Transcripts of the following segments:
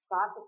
Saca?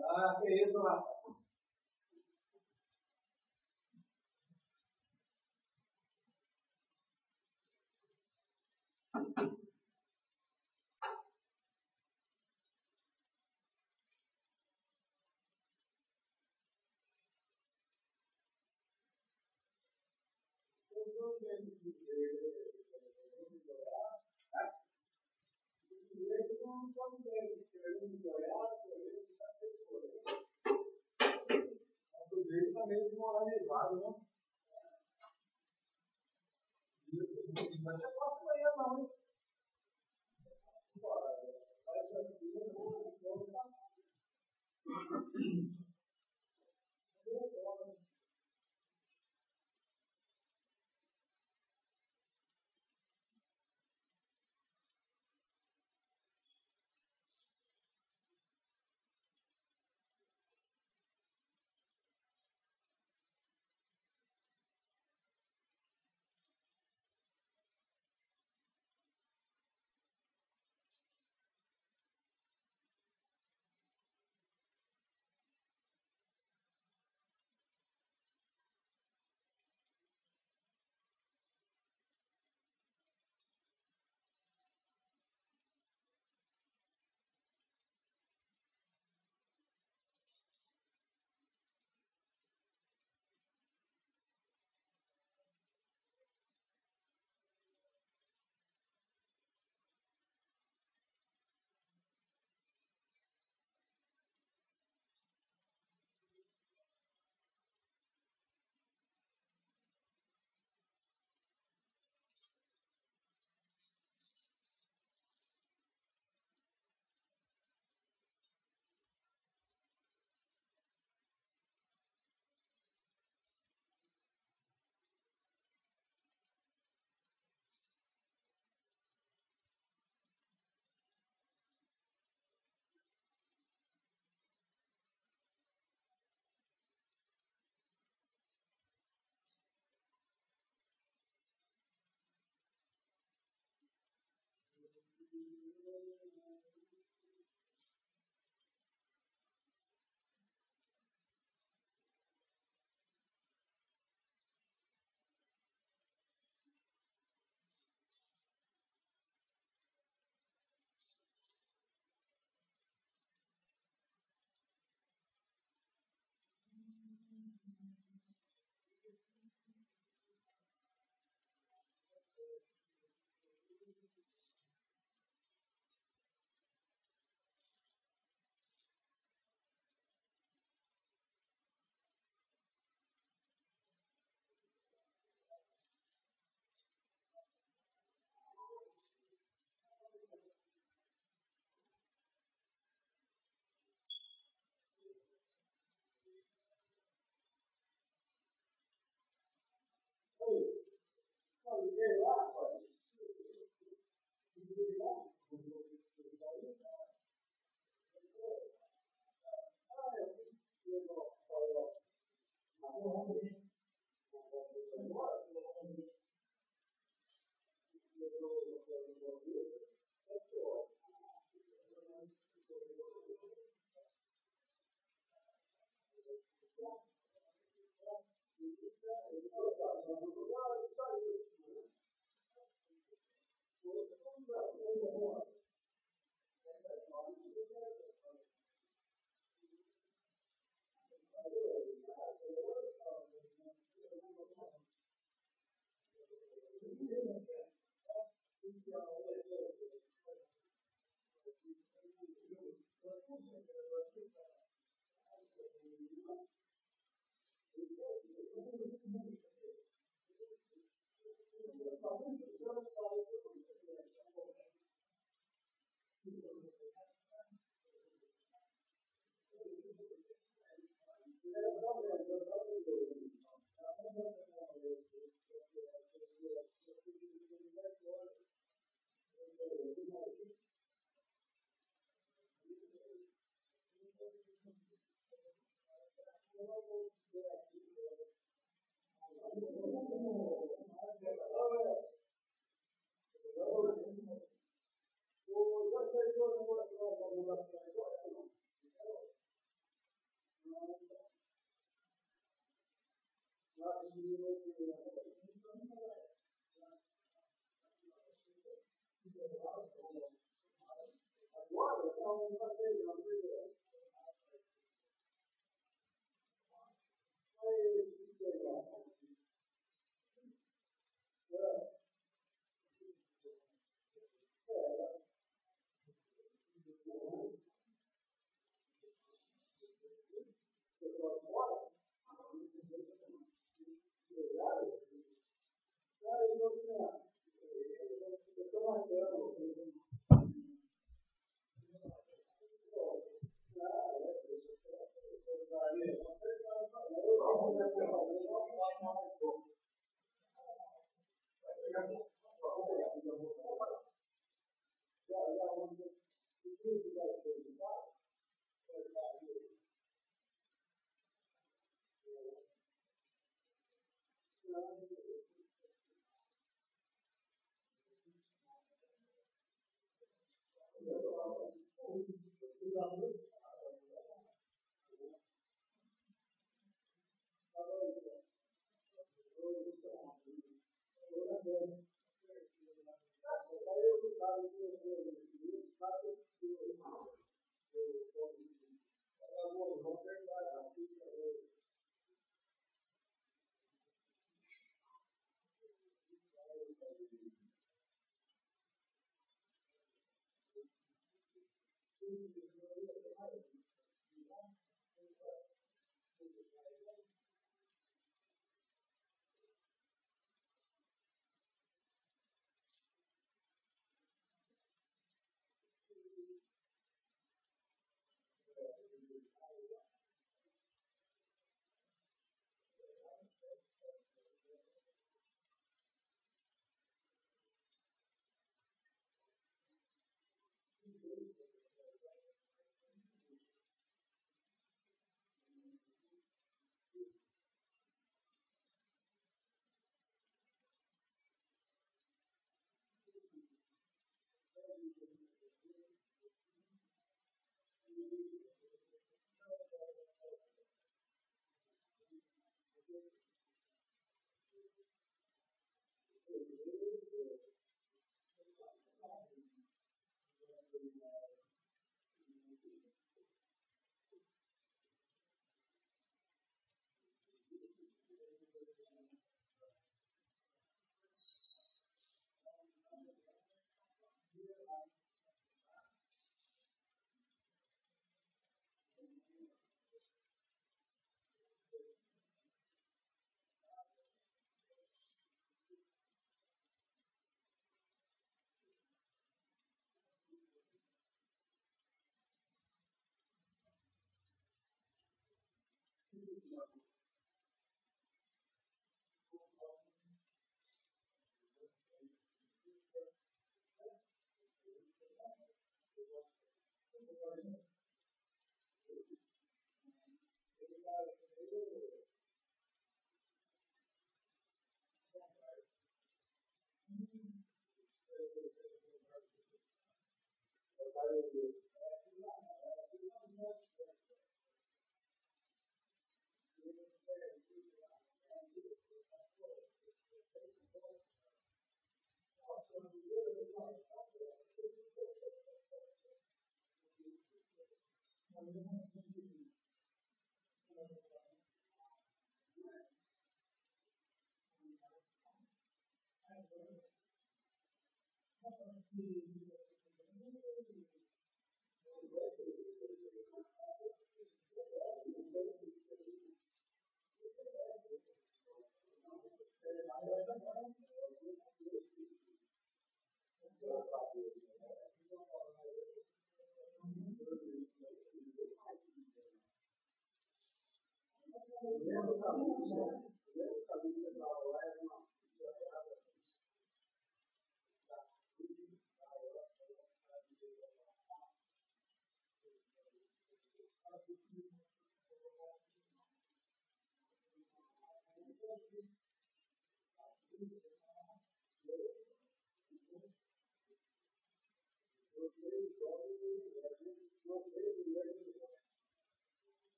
Ah, que isso, rapaz? Ele também desmoralizado, né? Mas eu posso ganhar, não, hein?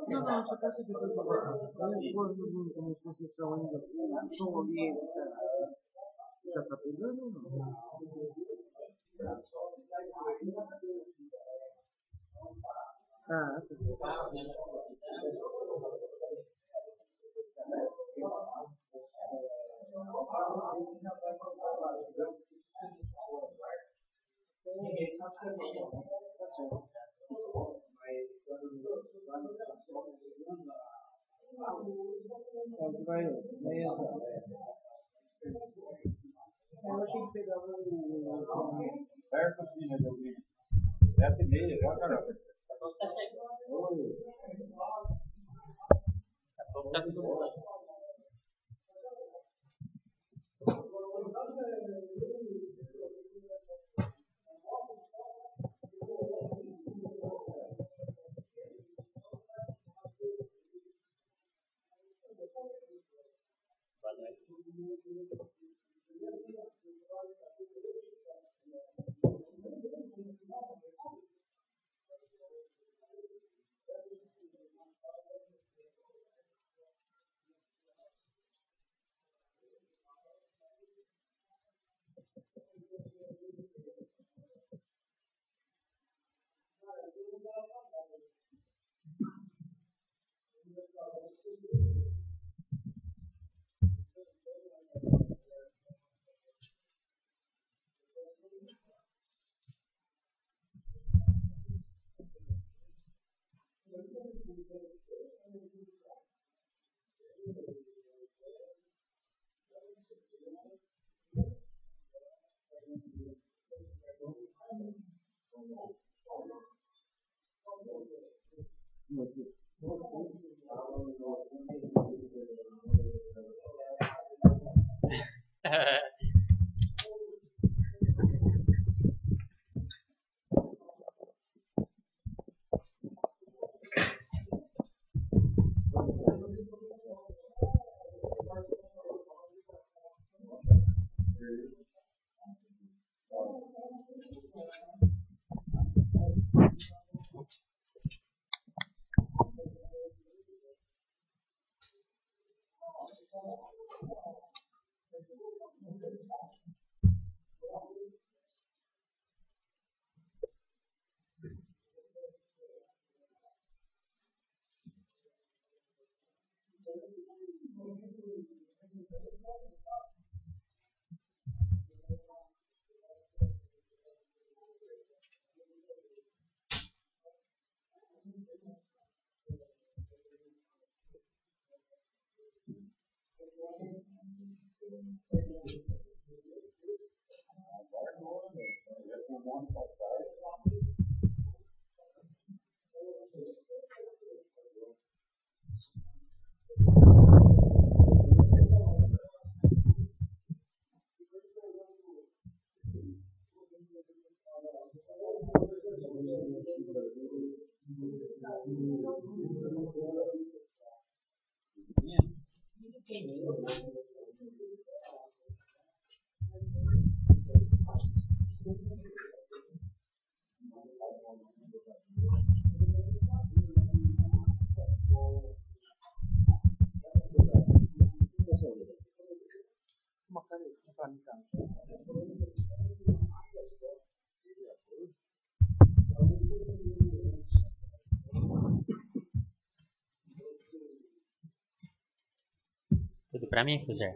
Não, só peço que eu uma exposição ainda. Estão ali. Já está pegando ou não? Ah, vai rezar. Eu achei que pegava o... Certo aqui, né, meu filho? 7h30, já, caramba. Tudo pra mim, José?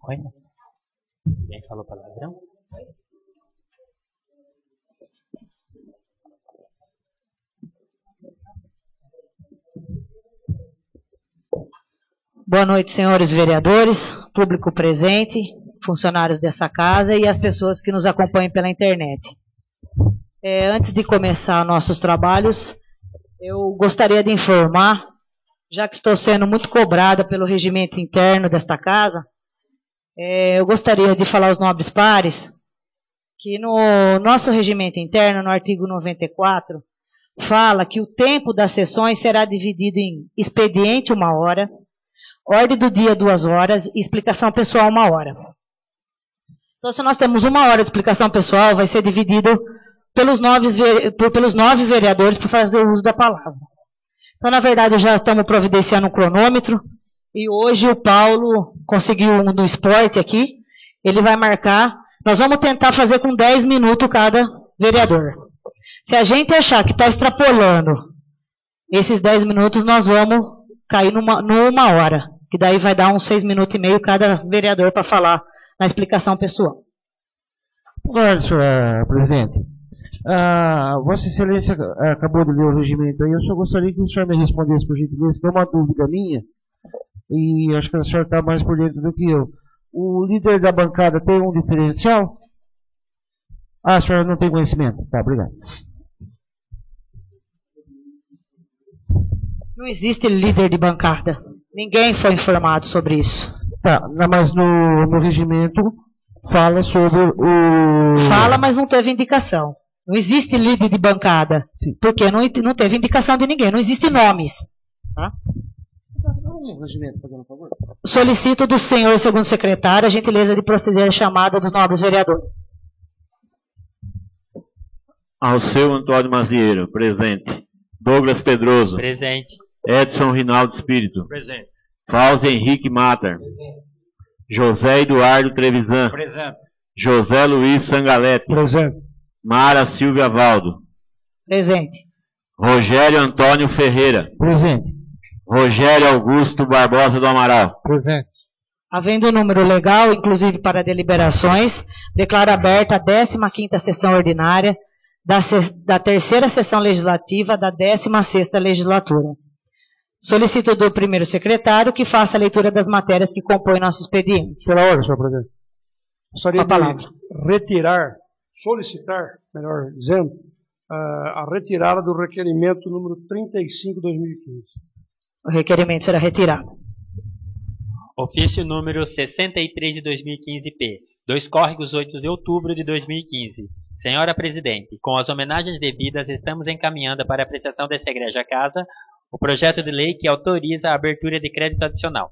Oi? Quem falou palavrão? Boa noite, senhores vereadores, público presente, funcionários dessa casa e as pessoas que nos acompanham pela internet. Antes de começar nossos trabalhos, eu gostaria de informar, já que estou sendo muito cobrada pelo regimento interno desta casa, eu gostaria de falar aos nobres pares que no nosso regimento interno, no artigo 94, fala que o tempo das sessões será dividido em expediente 1 hora, ordem do dia 2 horas e explicação pessoal 1 hora. Então, se nós temos 1 hora de explicação pessoal, vai ser dividido pelos 9 vereadores para fazer o uso da palavra. Então, na verdade, já estamos providenciando um cronômetro e hoje o Paulo conseguiu um do esporte aqui. Ele vai marcar. Nós vamos tentar fazer com 10 minutos cada vereador. Se a gente achar que está extrapolando esses 10 minutos, nós vamos cair numa hora. Que daí vai dar uns 6 minutos e meio cada vereador para falar na explicação pessoal. Agora, senhor presidente, Vossa Excelência acabou de ler o regimento aí, eu só gostaria que o senhor me respondesse por gentileza, que é uma dúvida minha, e acho que o senhor está mais por dentro do que eu. O líder da bancada tem um diferencial? Ah, o senhor não tem conhecimento. Tá, obrigado. Não existe líder de bancada. Ninguém foi informado sobre isso. Tá, mas no regimento fala sobre o... Fala, mas não teve indicação. Não existe líder de bancada. Sim. Porque não teve indicação de ninguém. Não existe nomes. Tá? Solicito do senhor segundo secretário a gentileza de proceder à chamada dos nobres vereadores. Alceu Antônio Mazieiro, presente. Douglas Pedroso. Presente. Edson Rinaldo Espírito. Presente. Fauzi Henrique Matar. José Eduardo Trevisan. Presente. José Luiz Sangalete. Presente. Mara Silvia Valdo. Presente. Rogério Antônio Ferreira. Presente. Rogério Augusto Barbosa do Amaral. Presente. Havendo o número legal, inclusive para deliberações, declaro aberta a 15ª sessão ordinária da terceira sessão legislativa da 16ª legislatura. Solicito do primeiro secretário que faça a leitura das matérias que compõem nosso expediente. Pela ordem, senhor presidente. Gostaria A palavra. de solicitar, melhor dizendo, a retirada do requerimento número 35/2015. O requerimento será retirado. Ofício número 63 de 2015-P. 2 Córregos, 8 de outubro de 2015. Senhora Presidente, com as homenagens devidas, estamos encaminhando para a apreciação dessa egregia casa o projeto de lei que autoriza a abertura de crédito adicional.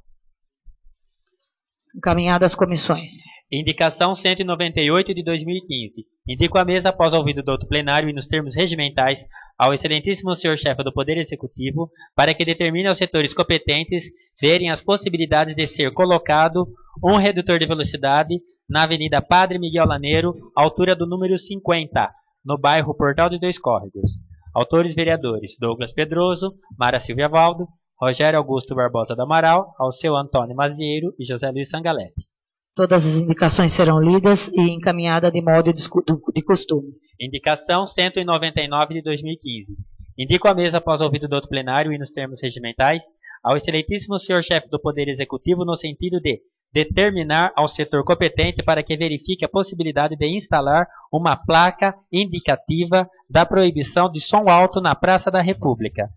Encaminhado às comissões. Indicação 198 de 2015. Indico à mesa, após ouvido do outro plenário e nos termos regimentais, ao excelentíssimo senhor chefe do Poder Executivo, para que determine aos setores competentes verem as possibilidades de ser colocado um redutor de velocidade na Avenida Padre Miguel Laneiro, altura do número 50, no bairro Portal de 2 Córregos. Autores vereadores Douglas Pedroso, Mara Silvia Valdo, Rogério Augusto Barbosa do Amaral, Alceu Antônio Mazieiro e José Luiz Sangalete. Todas as indicações serão lidas e encaminhadas de modo de costume. Indicação 199 de 2015. Indico à mesa, após ouvido do outro plenário e nos termos regimentais, ao excelentíssimo senhor chefe do Poder Executivo no sentido de determinar ao setor competente para que verifique a possibilidade de instalar uma placa indicativa da proibição de som alto na Praça da República.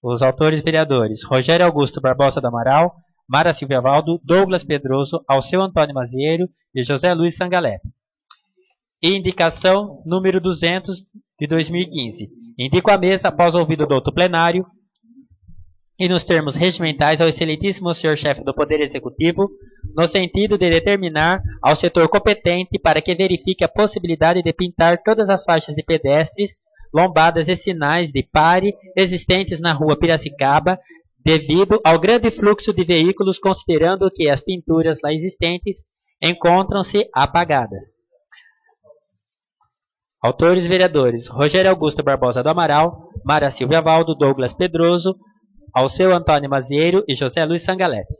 Os autores vereadores Rogério Augusto Barbosa do Amaral, Mara Silvia Valdo, Douglas Pedroso, Alceu Antônio Mazieiro e José Luiz Sangalete. E indicação número 200 de 2015. Indico à mesa, após ouvido do outro plenário, e nos termos regimentais ao excelentíssimo senhor chefe do Poder Executivo, no sentido de determinar ao setor competente para que verifique a possibilidade de pintar todas as faixas de pedestres, lombadas e sinais de pare existentes na rua Piracicaba, devido ao grande fluxo de veículos, considerando que as pinturas lá existentes encontram-se apagadas. Autores vereadores Rogério Augusto Barbosa do Amaral, Mara Silvia Valdo, Douglas Pedroso, Alceu Antônio Mazieiro e José Luiz Sangalete.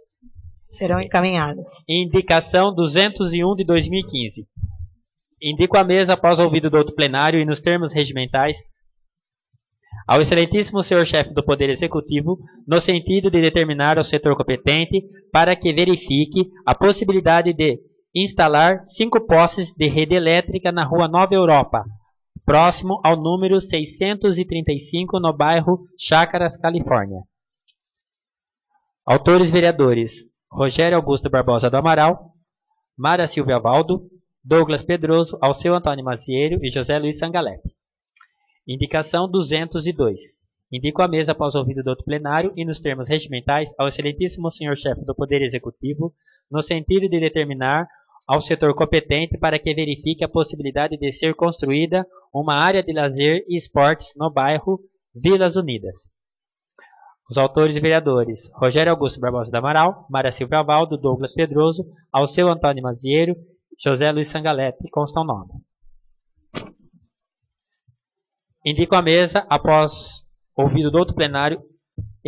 Serão encaminhadas. Indicação 201 de 2015. Indico à mesa, após ouvido do outro plenário e nos termos regimentais, ao excelentíssimo senhor chefe do Poder Executivo, no sentido de determinar ao setor competente para que verifique a possibilidade de instalar 5 postes de rede elétrica na rua Nova Europa, próximo ao número 635 no bairro Chácaras, Califórnia. Autores vereadores Rogério Augusto Barbosa do Amaral, Mara Silvia Valdo, Douglas Pedroso, Alceu Antônio Mazieiro e José Luiz Sangalete. Indicação 202. Indico à mesa, após ouvido do outro plenário e nos termos regimentais, ao excelentíssimo senhor chefe do Poder Executivo, no sentido de determinar ao setor competente para que verifique a possibilidade de ser construída uma área de lazer e esportes no bairro Vilas Unidas. Os autores vereadores Rogério Augusto Barbosa do Amaral, Mara Silvia Valdo, Douglas Pedroso, Alceu Antônio Mazieiro, José Luiz Sangalete, constam nome. Indico à mesa, após ouvido do outro plenário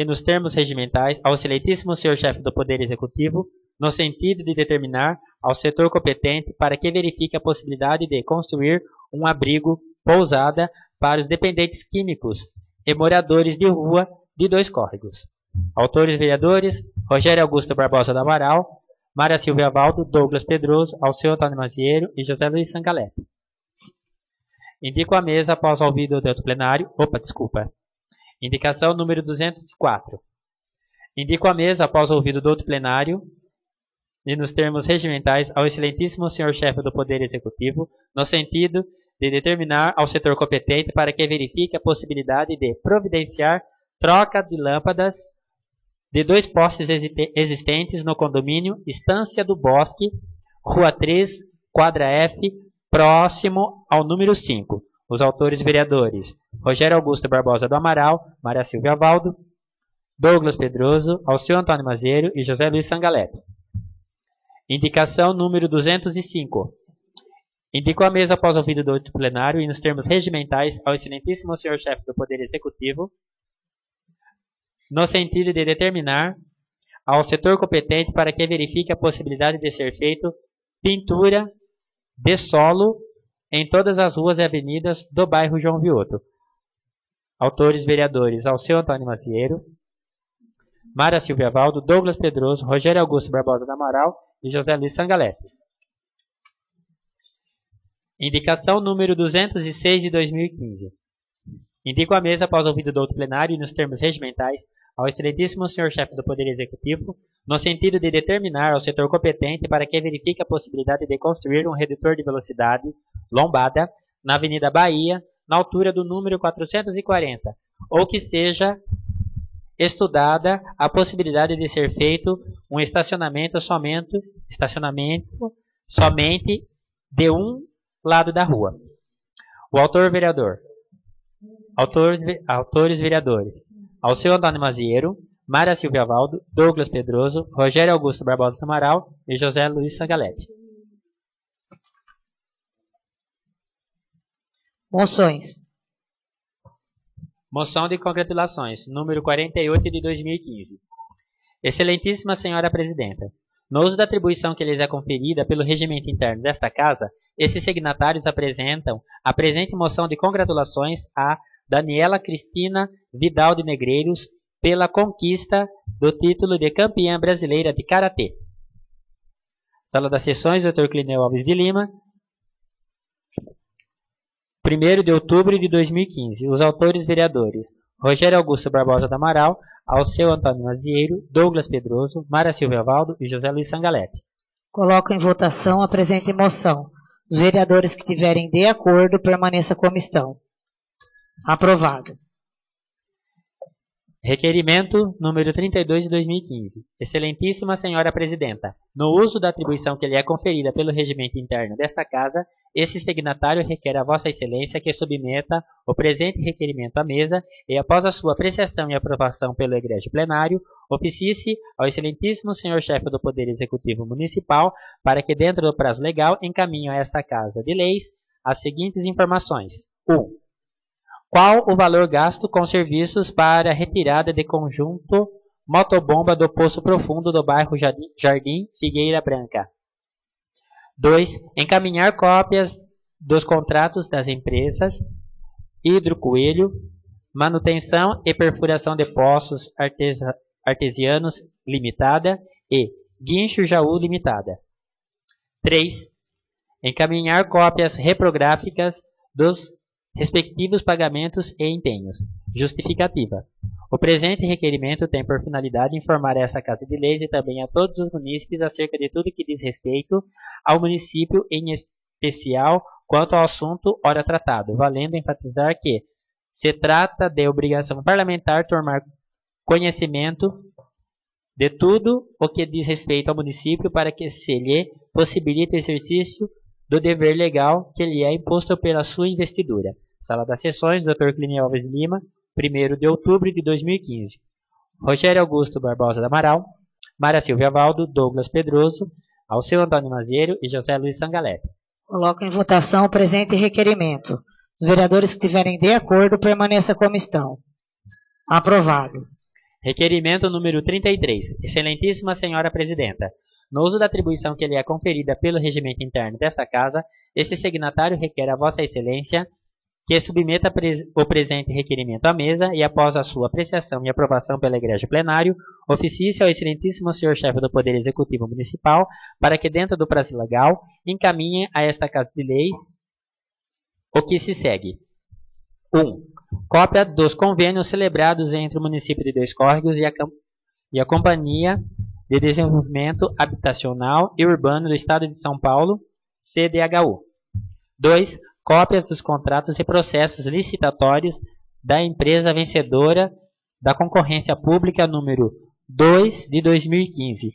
e nos termos regimentais ao excelentíssimo senhor chefe do Poder Executivo, no sentido de determinar ao setor competente para que verifique a possibilidade de construir um abrigo pousada para os dependentes químicos e moradores de rua de Dois Córregos. Autores vereadores: Rogério Augusto Barbosa do Amaral, Mária Silvia Valdo, Douglas Pedroso, Alceu Antônio Mazieiro e José Luiz Sangalete. Indico a mesa após ouvido do outro plenário. Indicação número 204. Indico a mesa após ouvido do outro plenário e nos termos regimentais ao excelentíssimo senhor chefe do Poder Executivo, no sentido de determinar ao setor competente para que verifique a possibilidade de providenciar troca de lâmpadas de 2 postes existentes no condomínio Estância do Bosque, Rua 3, quadra F, próximo ao número 5. Os autores vereadores: Rogério Augusto Barbosa do Amaral, Mária Silvia Valdo, Douglas Pedroso, Alceu Antônio Mazieiro e José Luiz Sangalete. Indicação número 205. Indico a mesa após ouvido do outro plenário e nos termos regimentais ao excelentíssimo senhor chefe do Poder Executivo, no sentido de determinar ao setor competente para que verifique a possibilidade de ser feito pintura de solo em todas as ruas e avenidas do bairro João Vioto. Autores vereadores: Alceu Antônio Mazieiro, Mária Silvia Valdo, Douglas Pedroso, Rogério Augusto Barbosa do Amaral e José Luiz Sangalete. Indicação número 206 de 2015. Indico a mesa após ouvido do outro plenário e nos termos regimentais ao excelentíssimo senhor chefe do Poder Executivo, no sentido de determinar ao setor competente para que verifique a possibilidade de construir um redutor de velocidade lombada na Avenida Bahia, na altura do número 440, ou que seja estudada a possibilidade de ser feito um estacionamento somente de um lado da rua. O autor vereador. Autores vereadores: Alceu Antônio Mazieiro, Mária Silvia Valdo, Douglas Pedroso, Rogério Augusto Barbosa do Amaral e José Luiz Sangalete. Moções. Moção de congratulações, número 48 de 2015. Excelentíssima Senhora Presidenta, no uso da atribuição que lhes é conferida pelo regimento interno desta Casa, esses signatários apresentam a presente moção de congratulações a Daniela Cristina Vidal de Negreiros pela conquista do título de campeã brasileira de Karatê. Sala das Sessões, Dr. Clineu Alves de Lima, 1º de outubro de 2015. Os autores vereadores: Rogério Augusto Barbosa do Amaral, Alceu Antônio Mazieiro, Douglas Pedroso, Mária Silvia Valdo e José Luiz Sangalete. Coloco em votação a presente moção. Os vereadores que tiverem de acordo, permaneça como estão. Aprovado. Requerimento número 32 de 2015. Excelentíssima Senhora Presidenta, no uso da atribuição que lhe é conferida pelo regimento interno desta Casa, esse signatário requer a Vossa Excelência que submeta o presente requerimento à mesa e, após a sua apreciação e aprovação pelo egrégio plenário, oficie-se ao Excelentíssimo Senhor Chefe do Poder Executivo Municipal para que, dentro do prazo legal, encaminhe a esta Casa de Leis as seguintes informações. 1. Qual o valor gasto com serviços para retirada de conjunto motobomba do Poço Profundo do bairro Jardim Figueira Branca? 2. Encaminhar cópias dos contratos das empresas Hidro Coelho, Manutenção e Perfuração de Poços Artesianos Limitada e Guincho Jaú Limitada. 3. Encaminhar cópias reprográficas dos respectivos pagamentos e empenhos. Justificativa. O presente requerimento tem por finalidade informar a esta Casa de Leis e também a todos os munícipes acerca de tudo que diz respeito ao município, em especial quanto ao assunto ora tratado, valendo enfatizar que se trata de obrigação parlamentar tomar conhecimento de tudo o que diz respeito ao município para que se lhe possibilite o exercício do dever legal que lhe é imposto pela sua investidura. Sala das Sessões, Dr. Clineu Alves de Lima, 1º de outubro de 2015. Rogério Augusto Barbosa do Amaral, Mária Silvia Valdo, Douglas Pedroso, Alceu Antônio Mazieiro e José Luiz Sangalete. Coloco em votação o presente requerimento. Os vereadores que estiverem de acordo, permaneça como estão. Aprovado. Requerimento número 33. Excelentíssima Senhora Presidenta, no uso da atribuição que lhe é conferida pelo regimento interno desta Casa, esse signatário requer a Vossa Excelência que submeta o presente requerimento à mesa e, após a sua apreciação e aprovação pelo Egrégio Plenário, oficie ao Excelentíssimo Senhor Chefe do Poder Executivo Municipal para que, dentro do prazo legal, encaminhe a esta Casa de Leis o que se segue. 1. Cópia dos convênios celebrados entre o município de Dois Córregos e a Companhia de Desenvolvimento Habitacional e Urbano do Estado de São Paulo, CDHU. 2. Cópias dos contratos e processos licitatórios da empresa vencedora da concorrência pública número 2 de 2015,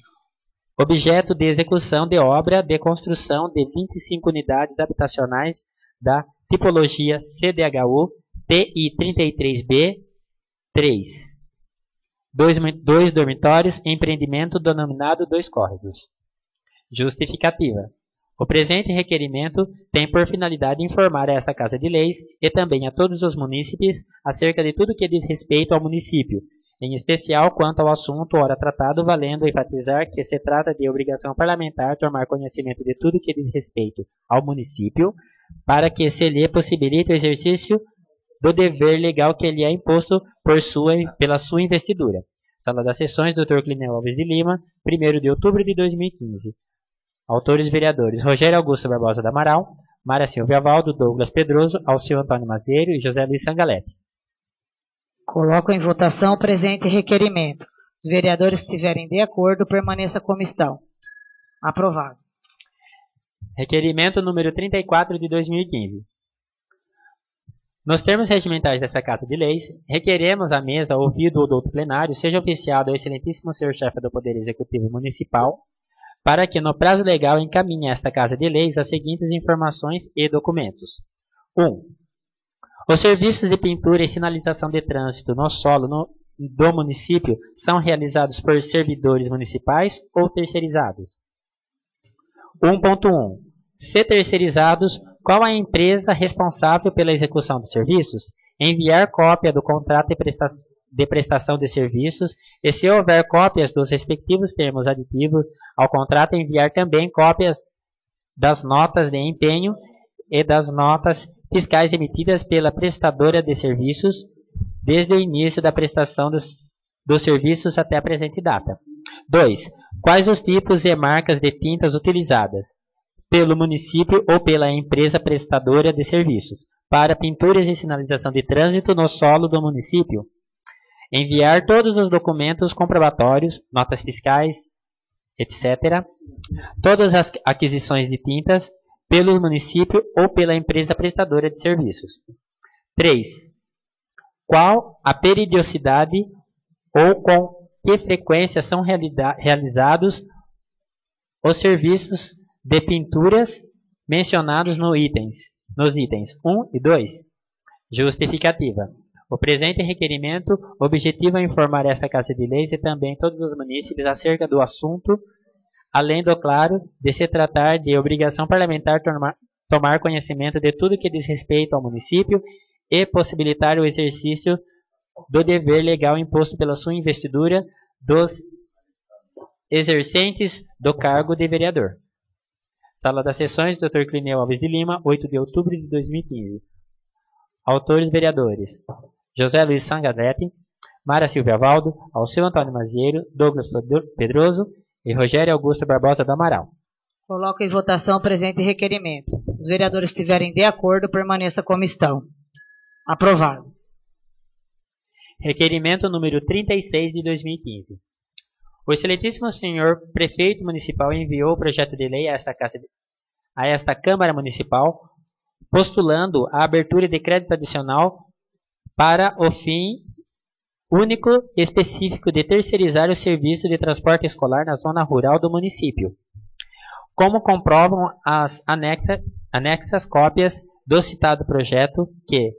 objeto de execução de obra de construção de 25 unidades habitacionais da tipologia CDHU TI 33B 3. 2 dormitórios, empreendimento denominado Dois Córregos. Justificativa. O presente requerimento tem por finalidade informar a esta Casa de Leis e também a todos os munícipes acerca de tudo que diz respeito ao município, em especial quanto ao assunto ora tratado, valendo enfatizar que se trata de obrigação parlamentar tomar conhecimento de tudo que diz respeito ao município, para que se lhe possibilite o exercício do dever legal que lhe é imposto pela sua investidura. Sala das Sessões, Dr. Clineu Alves de Lima, 1º de outubro de 2015. Autores vereadores Rogério Augusto Barbosa do Amaral, Mária Silvia Valdo, Douglas Pedroso, Alceu Antônio Mazieiro e José Luiz Sangalete. Coloco em votação o presente requerimento. Os vereadores que estiverem de acordo, permaneça como estão. Aprovado. Requerimento número 34 de 2015. Nos termos regimentais dessa Casa de Leis, requeremos à mesa, ouvido o douto plenário, seja oficiado ao Excelentíssimo Senhor Chefe do Poder Executivo Municipal, para que, no prazo legal, encaminhe a esta Casa de Leis as seguintes informações e documentos. 1. Os serviços de pintura e sinalização de trânsito no solo do município são realizados por servidores municipais ou terceirizados? 1.1. Se terceirizados, qual a empresa responsável pela execução dos serviços? Enviar cópia do contrato de prestação de serviços e, se houver cópias dos respectivos termos aditivos ao contrato, enviar também cópias das notas de empenho e das notas fiscais emitidas pela prestadora de serviços desde o início da prestação dos serviços até a presente data. 2. Quais os tipos e marcas de tintas utilizadas pelo município ou pela empresa prestadora de serviços para pinturas e sinalização de trânsito no solo do município? Enviar todos os documentos comprobatórios, notas fiscais, etc. Todas as aquisições de tintas pelo município ou pela empresa prestadora de serviços. 3. Qual a periodicidade ou com que frequência são realizados os serviços de pinturas mencionados nos itens 1 e 2. Justificativa. O presente requerimento objetiva informar esta Casa de Leis e também todos os munícipes acerca do assunto, além do claro de se tratar de obrigação parlamentar tomar conhecimento de tudo que diz respeito ao município e possibilitar o exercício do dever legal imposto pela sua investidura dos exercentes do cargo de vereador. Sala das Sessões, Dr. Clineu Alves de Lima, 8 de outubro de 2015. Autores vereadores José Luiz Sangalete, Mária Silvia Valdo, Alceu Antônio Mazieiro, Douglas Pedroso e Rogério Augusto Barbosa do Amaral. Coloco em votação o presente requerimento. Os vereadores que estiverem de acordo, permaneça como estão. Aprovado. Requerimento número 36 de 2015. O Excelentíssimo Senhor Prefeito Municipal enviou o projeto de lei a esta Câmara Municipal, postulando a abertura de crédito adicional para o fim único e específico de terceirizar o serviço de transporte escolar na zona rural do município. Como comprovam as anexas cópias do citado projeto, que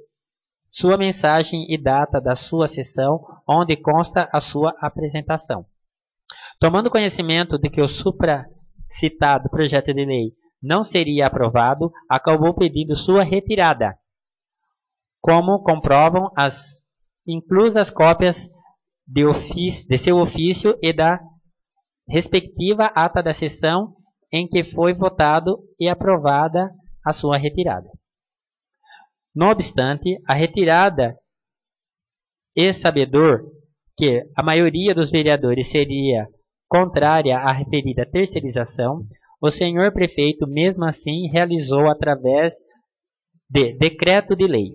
sua mensagem e data da sua sessão, onde consta a sua apresentação. Tomando conhecimento de que o supracitado projeto de lei não seria aprovado, acabou pedindo sua retirada, como comprovam as inclusas cópias de seu ofício e da respectiva ata da sessão em que foi votado e aprovada a sua retirada. Não obstante, a retirada e sabedor que a maioria dos vereadores seria contrária à referida terceirização, o senhor prefeito mesmo assim realizou através de decreto de lei.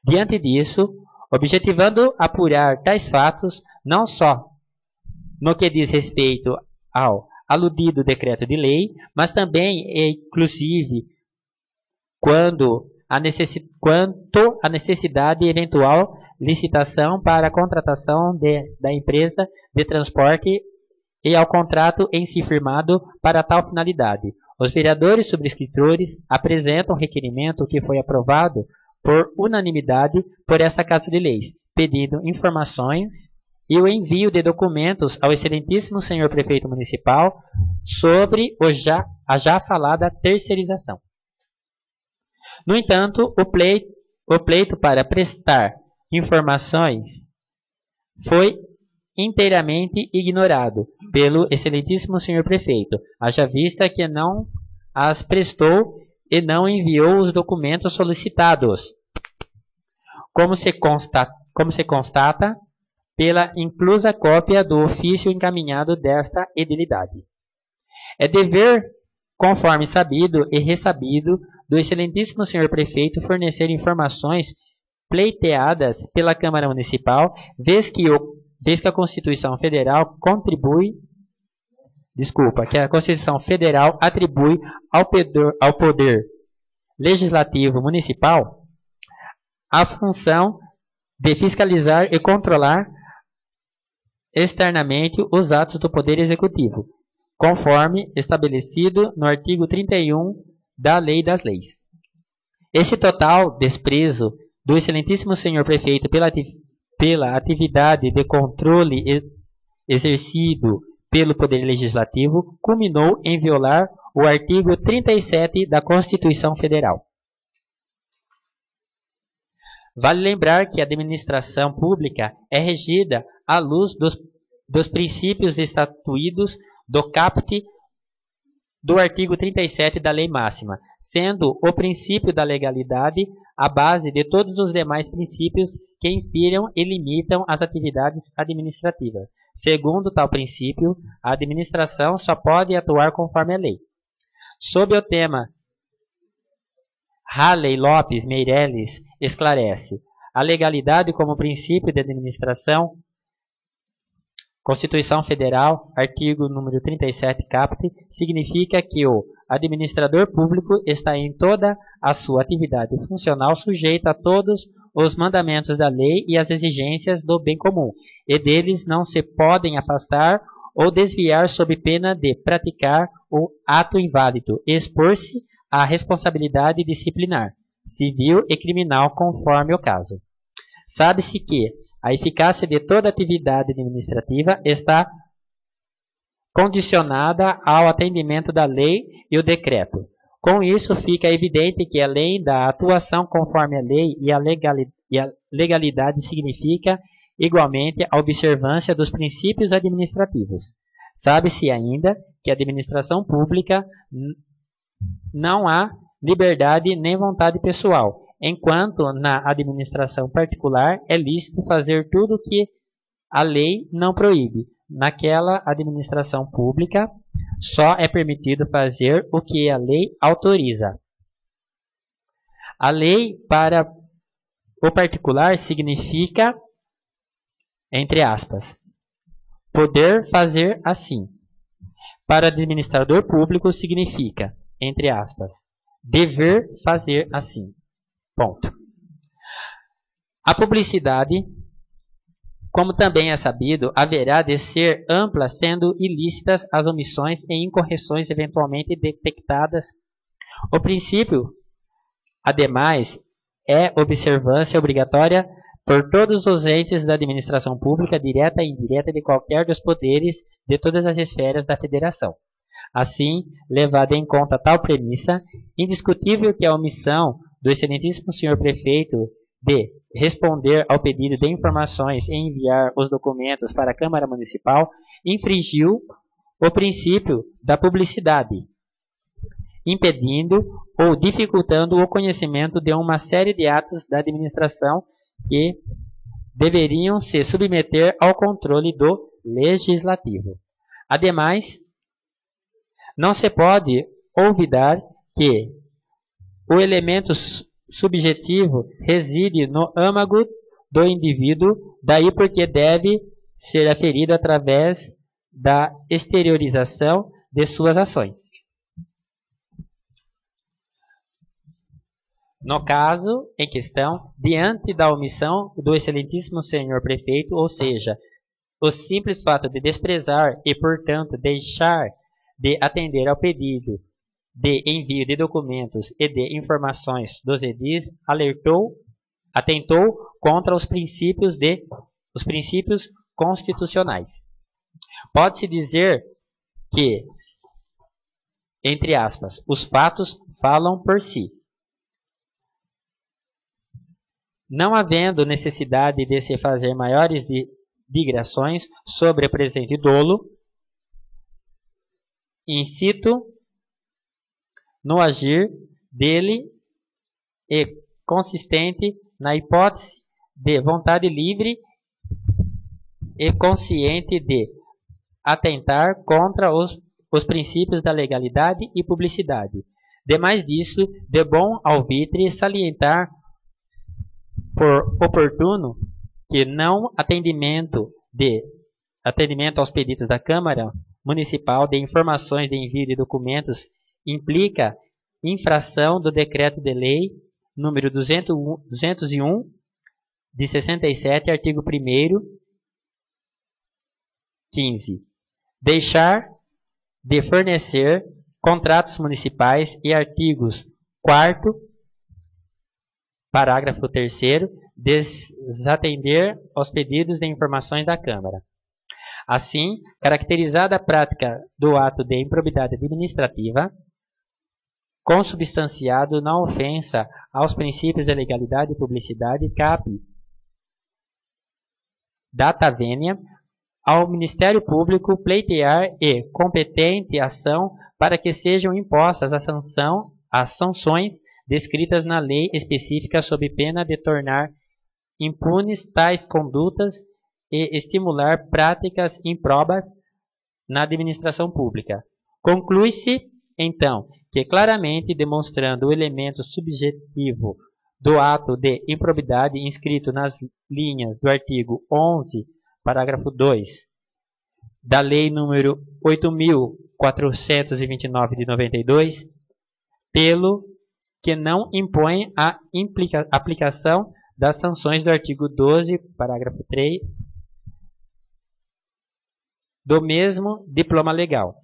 Diante disso, objetivando apurar tais fatos, não só no que diz respeito ao aludido decreto de lei, mas também e inclusive quanto à necessidade de eventual licitação para a contratação da empresa de transporte e ao contrato em si firmado para tal finalidade. Os vereadores subscritores apresentam requerimento que foi aprovado por unanimidade por esta Casa de Leis, pedindo informações e o envio de documentos ao excelentíssimo senhor prefeito municipal sobre a já falada terceirização. No entanto, o pleito para prestar informações foi inteiramente ignorado pelo excelentíssimo senhor prefeito, haja vista que não as prestou e não enviou os documentos solicitados, como se constata pela inclusa cópia do ofício encaminhado desta edilidade. É dever, conforme sabido e ressabido, do excelentíssimo senhor prefeito fornecer informações pleiteadas pela Câmara Municipal, vez que a Constituição Federal atribui ao Poder Legislativo Municipal a função de fiscalizar e controlar externamente os atos do Poder Executivo, conforme estabelecido no artigo 31 da Lei das Leis. Esse total desprezo do excelentíssimo senhor prefeito pela atividade de controle exercido pelo Poder Legislativo culminou em violar o artigo 37 da Constituição Federal. Vale lembrar que a administração pública é regida à luz dos princípios estatuídos do caput do artigo 37 da Lei Máxima, sendo o princípio da legalidade a base de todos os demais princípios que inspiram e limitam as atividades administrativas. Segundo tal princípio, a administração só pode atuar conforme a lei. Sob o tema, Halley Lopes Meireles esclarece: a legalidade como princípio de administração, Constituição Federal, artigo número 37 caput, significa que o administrador público está em toda a sua atividade funcional sujeito a todos os mandamentos da lei e as exigências do bem comum, e deles não se podem afastar ou desviar sob pena de praticar o ato inválido e expor-se à responsabilidade disciplinar, civil e criminal conforme o caso. Sabe-se que a eficácia de toda atividade administrativa está condicionada ao atendimento da lei e o decreto. Com isso, fica evidente que, além da atuação conforme a lei e a legalidade significa, igualmente, a observância dos princípios administrativos. Sabe-se ainda que a administração pública não há liberdade nem vontade pessoal, enquanto na administração particular é lícito fazer tudo o que a lei não proíbe. Naquela administração pública, só é permitido fazer o que a lei autoriza. A lei para o particular significa, entre aspas, poder fazer assim. Para o administrador público significa, entre aspas, dever fazer assim. Ponto. A publicidade, como também é sabido, haverá de ser ampla, sendo ilícitas as omissões e incorreções eventualmente detectadas. O princípio, ademais, é observância obrigatória por todos os entes da administração pública, direta e indireta, de qualquer dos poderes de todas as esferas da federação. Assim, levada em conta tal premissa, indiscutível que a omissão do excelentíssimo senhor prefeito de responder ao pedido de informações e enviar os documentos para a Câmara Municipal infringiu o princípio da publicidade, impedindo ou dificultando o conhecimento de uma série de atos da administração que deveriam se submeter ao controle do Legislativo. Ademais, não se pode olvidar que o elemento subjetivo reside no âmago do indivíduo, daí porque deve ser aferido através da exteriorização de suas ações. No caso em questão, diante da omissão do excelentíssimo senhor prefeito, ou seja, o simples fato de desprezar e, portanto, deixar de atender ao pedido de envio de documentos e de informações dos edis, atentou contra os princípios constitucionais. Pode-se dizer que, entre aspas, os fatos falam por si. Não havendo necessidade de se fazer maiores digressões sobre o presente dolo, incito no agir dele e consistente na hipótese de vontade livre e consciente de atentar contra os princípios da legalidade e publicidade. Demais disso, de bom alvitre salientar por oportuno que não atendimento aos pedidos da Câmara Municipal de informações de envio de documentos implica infração do Decreto de Lei número 201 de 67, artigo 1º, 15. Deixar de fornecer contratos municipais e artigos 4º, parágrafo 3º, desatender aos pedidos de informações da Câmara. Assim, caracterizada a prática do ato de improbidade administrativa, consubstanciado na ofensa aos princípios de legalidade e publicidade, cabe data vênia ao Ministério Público pleitear e competente ação para que sejam impostas as sanções descritas na lei específica sob pena de tornar impunes tais condutas e estimular práticas improbas na administração pública. Conclui-se, então, que claramente demonstrando o elemento subjetivo do ato de improbidade inscrito nas linhas do artigo 11, parágrafo 2, da Lei nº 8.429 de 92, pelo que não impõe a aplicação das sanções do artigo 12, parágrafo 3, do mesmo diploma legal.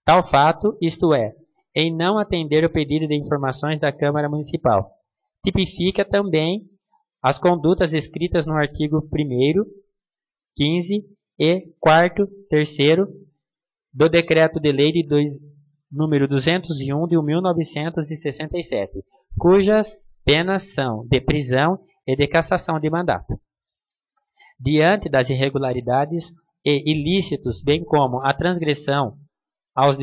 Tal fato, isto é, em não atender o pedido de informações da Câmara Municipal, tipifica também as condutas escritas no artigo 1º, 15 e 4º, 3º do Decreto de Lei número 201 de 1967, cujas penas são de prisão e de cassação de mandato. Diante das irregularidades e ilícitos, bem como a transgressão aos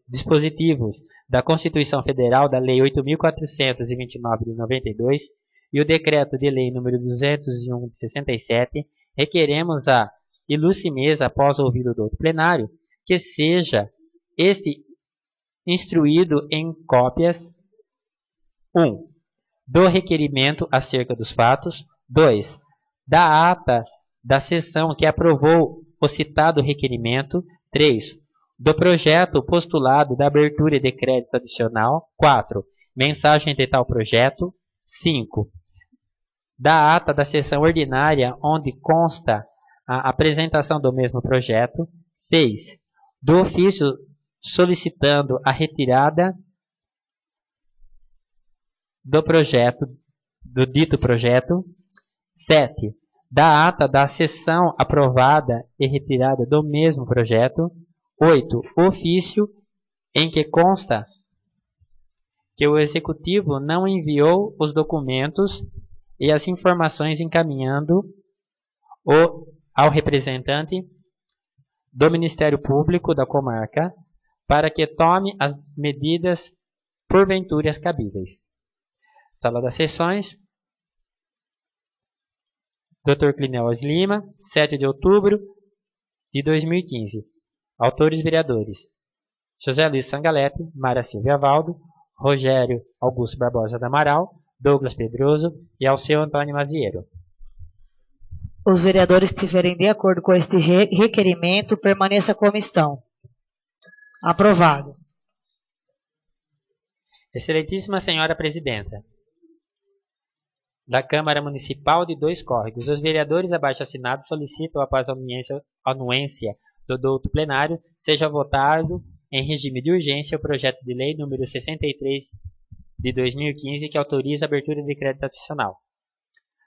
dispositivos da Constituição Federal, da Lei 8.429 de 92 e o Decreto de Lei número 201 de 67, requeremos a ilustre mesa, após ouvido do outro plenário, que seja este instruído em cópias 1. Do requerimento acerca dos fatos. 2. Da ata da sessão que aprovou o citado requerimento. 3. Do projeto postulado da abertura de crédito adicional. 4. Mensagem de tal projeto. 5. Da ata da sessão ordinária onde consta a apresentação do mesmo projeto. 6. Do ofício solicitando a retirada do projeto, do dito projeto. 7. Da ata da sessão aprovada e retirada do mesmo projeto. 8. Ofício em que consta que o Executivo não enviou os documentos e as informações encaminhando ao representante do Ministério Público da comarca para que tome as medidas porventura cabíveis. Sala das Sessões, Dr. Clineos Lima, 7 de outubro de 2015. Autores vereadores: José Luiz Sangalete, Mara Silvia Valdo, Rogério Augusto Barbosa do Amaral, Douglas Pedroso e Alceu Antônio Maziero. Os vereadores que estiverem de acordo com este requerimento, permaneça como estão. Aprovado. Excelentíssima Senhora Presidenta da Câmara Municipal de Dois Córregos, os vereadores abaixo assinados solicitam, após a anuência do douto plenário, seja votado em regime de urgência o projeto de lei número 63 de 2015, que autoriza a abertura de crédito adicional,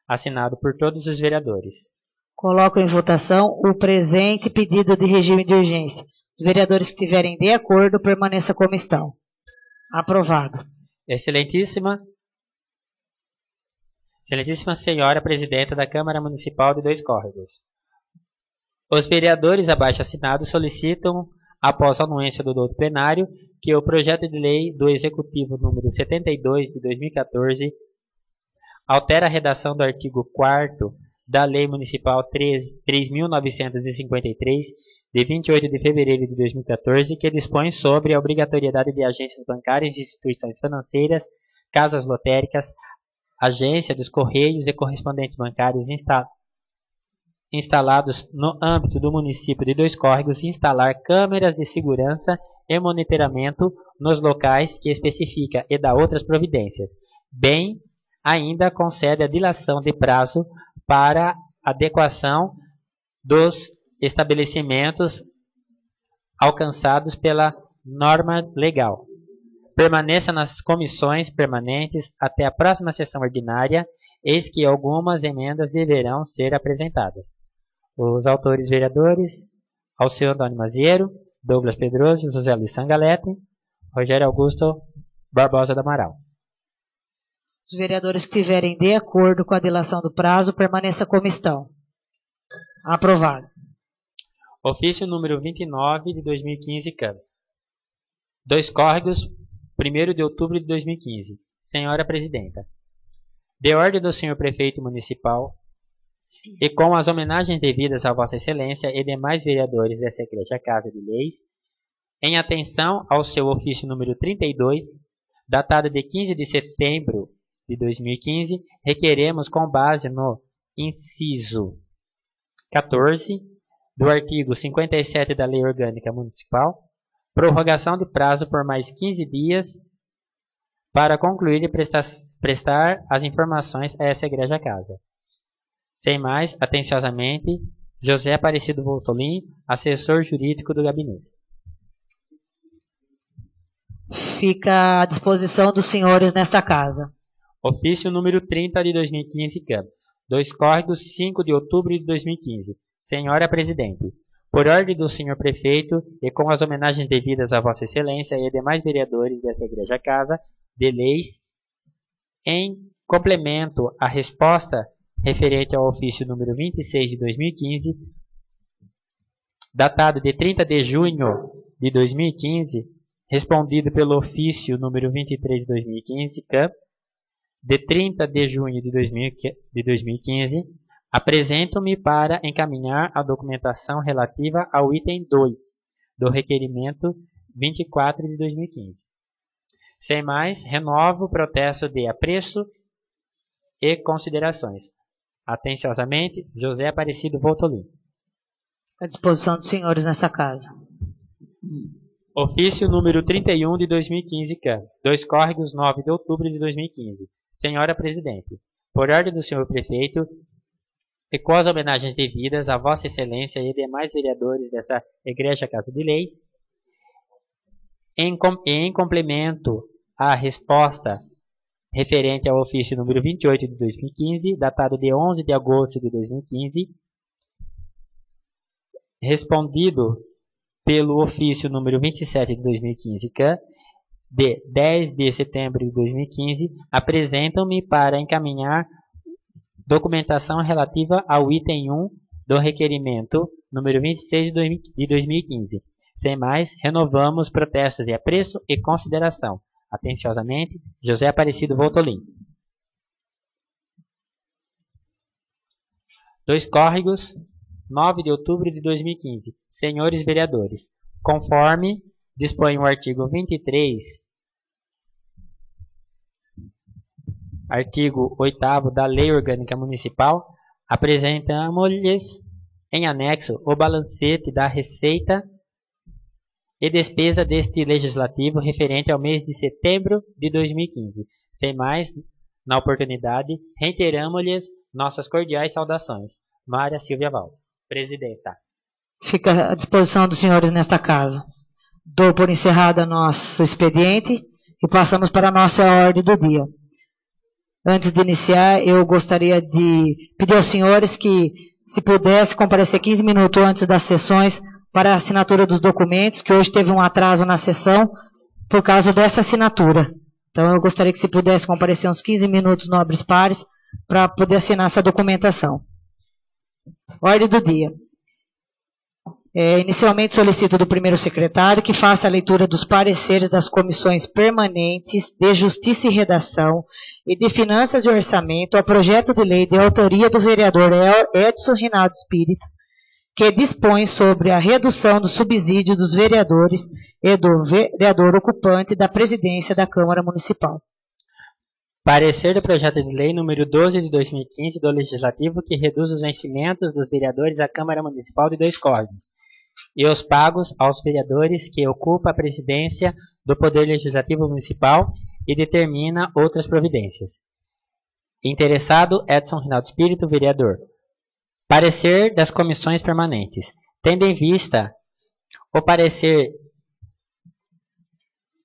assinado por todos os vereadores. Coloco em votação o presente pedido de regime de urgência. Os vereadores que estiverem de acordo, permaneça como estão. Aprovado. Excelentíssima Senhora Presidenta da Câmara Municipal de Dois Córregos, os vereadores abaixo assinados solicitam, após a anuência do douto plenário, que o projeto de lei do Executivo número 72 de 2014 altera a redação do artigo 4º da Lei Municipal 3.953, de 28 de fevereiro de 2014, que dispõe sobre a obrigatoriedade de agências bancárias e instituições financeiras, casas lotéricas, agência dos Correios e correspondentes bancários instalados no âmbito do município de Dois Córregos instalar câmeras de segurança e monitoramento nos locais que especifica e dá outras providências. Bem, ainda concede a dilação de prazo para adequação dos estabelecimentos alcançados pela norma legal. Permaneça nas comissões permanentes até a próxima sessão ordinária, eis que algumas emendas deverão ser apresentadas. Os autores vereadores: Alceu Antônio Maziero, Douglas Pedroso, José Luiz Sangalete, Rogério Augusto Barbosa do Amaral. Os vereadores que estiverem de acordo com a dilação do prazo, permaneça como estão. Aprovado. Ofício número 29 de 2015, Câmara. Dois Córregos, 1º de outubro de 2015. Senhora Presidenta, de ordem do Senhor Prefeito Municipal e com as homenagens devidas a Vossa Excelência e demais vereadores dessa Igreja Casa de Leis, em atenção ao seu ofício número 32, datado de 15 de setembro de 2015, requeremos, com base no inciso 14 do artigo 57 da Lei Orgânica Municipal, prorrogação de prazo por mais 15 dias para concluir e prestar as informações a essa Igreja Casa. Sem mais, atenciosamente, José Aparecido Voltolim, assessor jurídico do gabinete. Fica à disposição dos senhores nesta casa. Ofício número 30 de 2015, Câmara. Dois Córregos, 5 de outubro de 2015. Senhora Presidente, por ordem do Senhor Prefeito e com as homenagens devidas a Vossa Excelência e demais vereadores dessa Igreja Casa de Leis, em complemento à resposta referente ao ofício número 26 de 2015, datado de 30 de junho de 2015, respondido pelo ofício número 23 de 2015, de 30 de junho de 2015, apresento-me para encaminhar a documentação relativa ao item 2 do requerimento 24 de 2015. Sem mais, renovo o protesto de apreço e considerações. Atenciosamente, José Aparecido Voltolim. À disposição dos senhores nessa casa. Ofício número 31 de 2015, Câmara. Dois Córregos, 9 de outubro de 2015. Senhora Presidente, por ordem do Senhor Prefeito e com as homenagens devidas a Vossa Excelência e demais vereadores dessa Igreja Casa de Leis, em complemento à resposta referente ao ofício número 28 de 2015, datado de 11 de agosto de 2015, respondido pelo ofício número 27 de 2015, de 10 de setembro de 2015, apresentam-me para encaminhar documentação relativa ao item 1 do requerimento número 26 de 2015. Sem mais, renovamos protestos de apreço e consideração. Atenciosamente, José Aparecido Voltolim. 2 Córregos, 9 de outubro de 2015. Senhores vereadores, conforme dispõe o artigo 23, artigo 8º da Lei Orgânica Municipal, apresentamos-lhes em anexo o balancete da receita e despesa deste legislativo referente ao mês de setembro de 2015. Sem mais, na oportunidade, reiteramos-lhes nossas cordiais saudações. Mária Silvia Val, presidenta. Fica à disposição dos senhores nesta casa. Dou por encerrada nosso expediente e passamos para a nossa ordem do dia. Antes de iniciar, eu gostaria de pedir aos senhores que, se pudesse, comparecer 15 minutos antes das sessões para a assinatura dos documentos, que hoje teve um atraso na sessão por causa dessa assinatura. Então, eu gostaria que, se pudesse, comparecer uns 15 minutos nobres pares para poder assinar essa documentação. Ordem do dia. Inicialmente solicito do primeiro secretário que faça a leitura dos pareceres das comissões permanentes de Justiça e Redação e de Finanças e Orçamento ao projeto de lei de autoria do vereador Edson Rinaldo Espírito, que dispõe sobre a redução do subsídio dos vereadores e do vereador ocupante da presidência da Câmara Municipal. Parecer do projeto de lei número 12 de 2015 do Legislativo que reduz os vencimentos dos vereadores da Câmara Municipal de 2 Córregos e os pagos aos vereadores que ocupam a presidência do Poder Legislativo Municipal e determina outras providências. Interessado, Edson Rinaldo Espírito, vereador. Parecer das comissões permanentes. Tendo em vista o parecer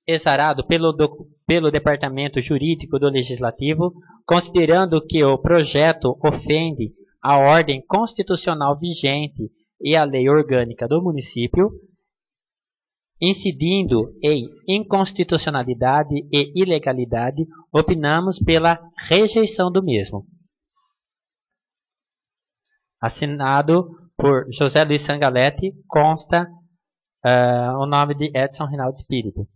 exarado pelo Departamento Jurídico do Legislativo, considerando que o projeto ofende a ordem constitucional vigente e a lei orgânica do município, incidindo em inconstitucionalidade e ilegalidade, opinamos pela rejeição do mesmo. Assinado por José Luiz Sangalete, consta o nome de Edson Rinaldo Espírito.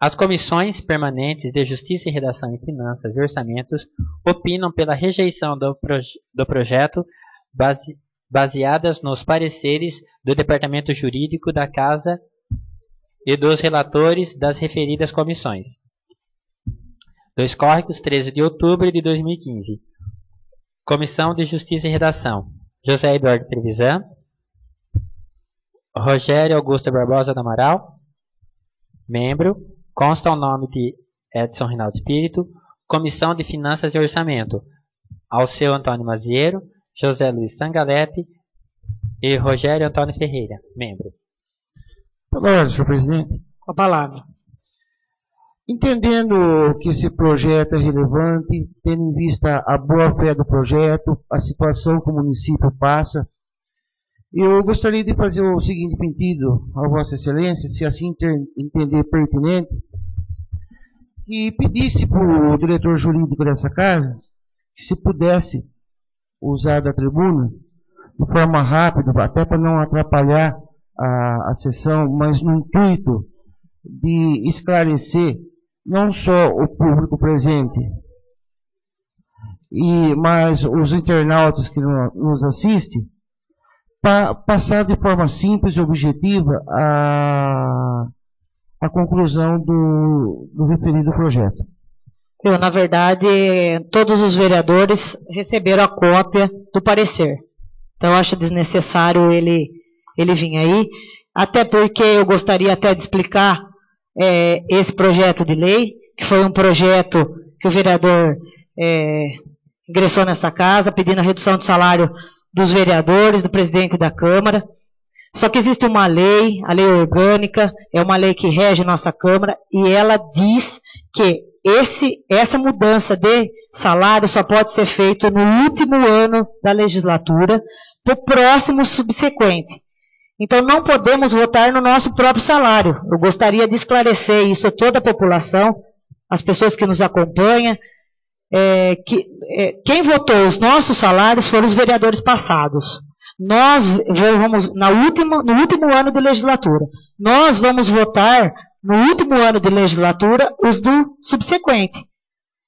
As comissões permanentes de Justiça e Redação e Finanças e Orçamentos opinam pela rejeição do projeto baseadas nos pareceres do Departamento Jurídico da Casa e dos relatores das referidas comissões. 2 Córregos, 13 de outubro de 2015. Comissão de Justiça e Redação. José Eduardo Trevisan. Rogério Augusto Barbosa do Amaral. Membro. Consta o nome de Edson Rinaldo Espírito. Comissão de Finanças e Orçamento. Alceu Antônio Maziero. José Luiz Sangalete e Rogério Antônio Ferreira, membro. Agora, senhor presidente. Com a palavra. Entendendo que esse projeto é relevante, tendo em vista a boa-fé do projeto, a situação que o município passa, eu gostaria de fazer o seguinte pedido a Vossa Excelência, se assim entender pertinente, que pedisse para o diretor jurídico dessa casa, que se pudesse usar da tribuna de forma rápida, até para não atrapalhar a sessão, mas no intuito de esclarecer não só o público presente, mas os internautas que nos assistem, para passar de forma simples e objetiva a conclusão do referido projeto. Na verdade, todos os vereadores receberam a cópia do parecer. Então, eu acho desnecessário ele vir aí, até porque eu gostaria até de explicar esse projeto de lei, que foi um projeto que o vereador ingressou nesta casa, pedindo a redução do salário dos vereadores, do presidente da Câmara. Só que existe uma lei, a lei orgânica, é uma lei que rege nossa Câmara, e ela diz que essa mudança de salário só pode ser feito no último ano da legislatura, para o próximo subsequente. Então, não podemos votar no nosso próprio salário. Eu gostaria de esclarecer isso a toda a população, as pessoas que nos acompanham, Quem votou os nossos salários foram os vereadores passados. Nós vamos, no último ano de legislatura, nós vamos votar no último ano de legislatura os do subsequente.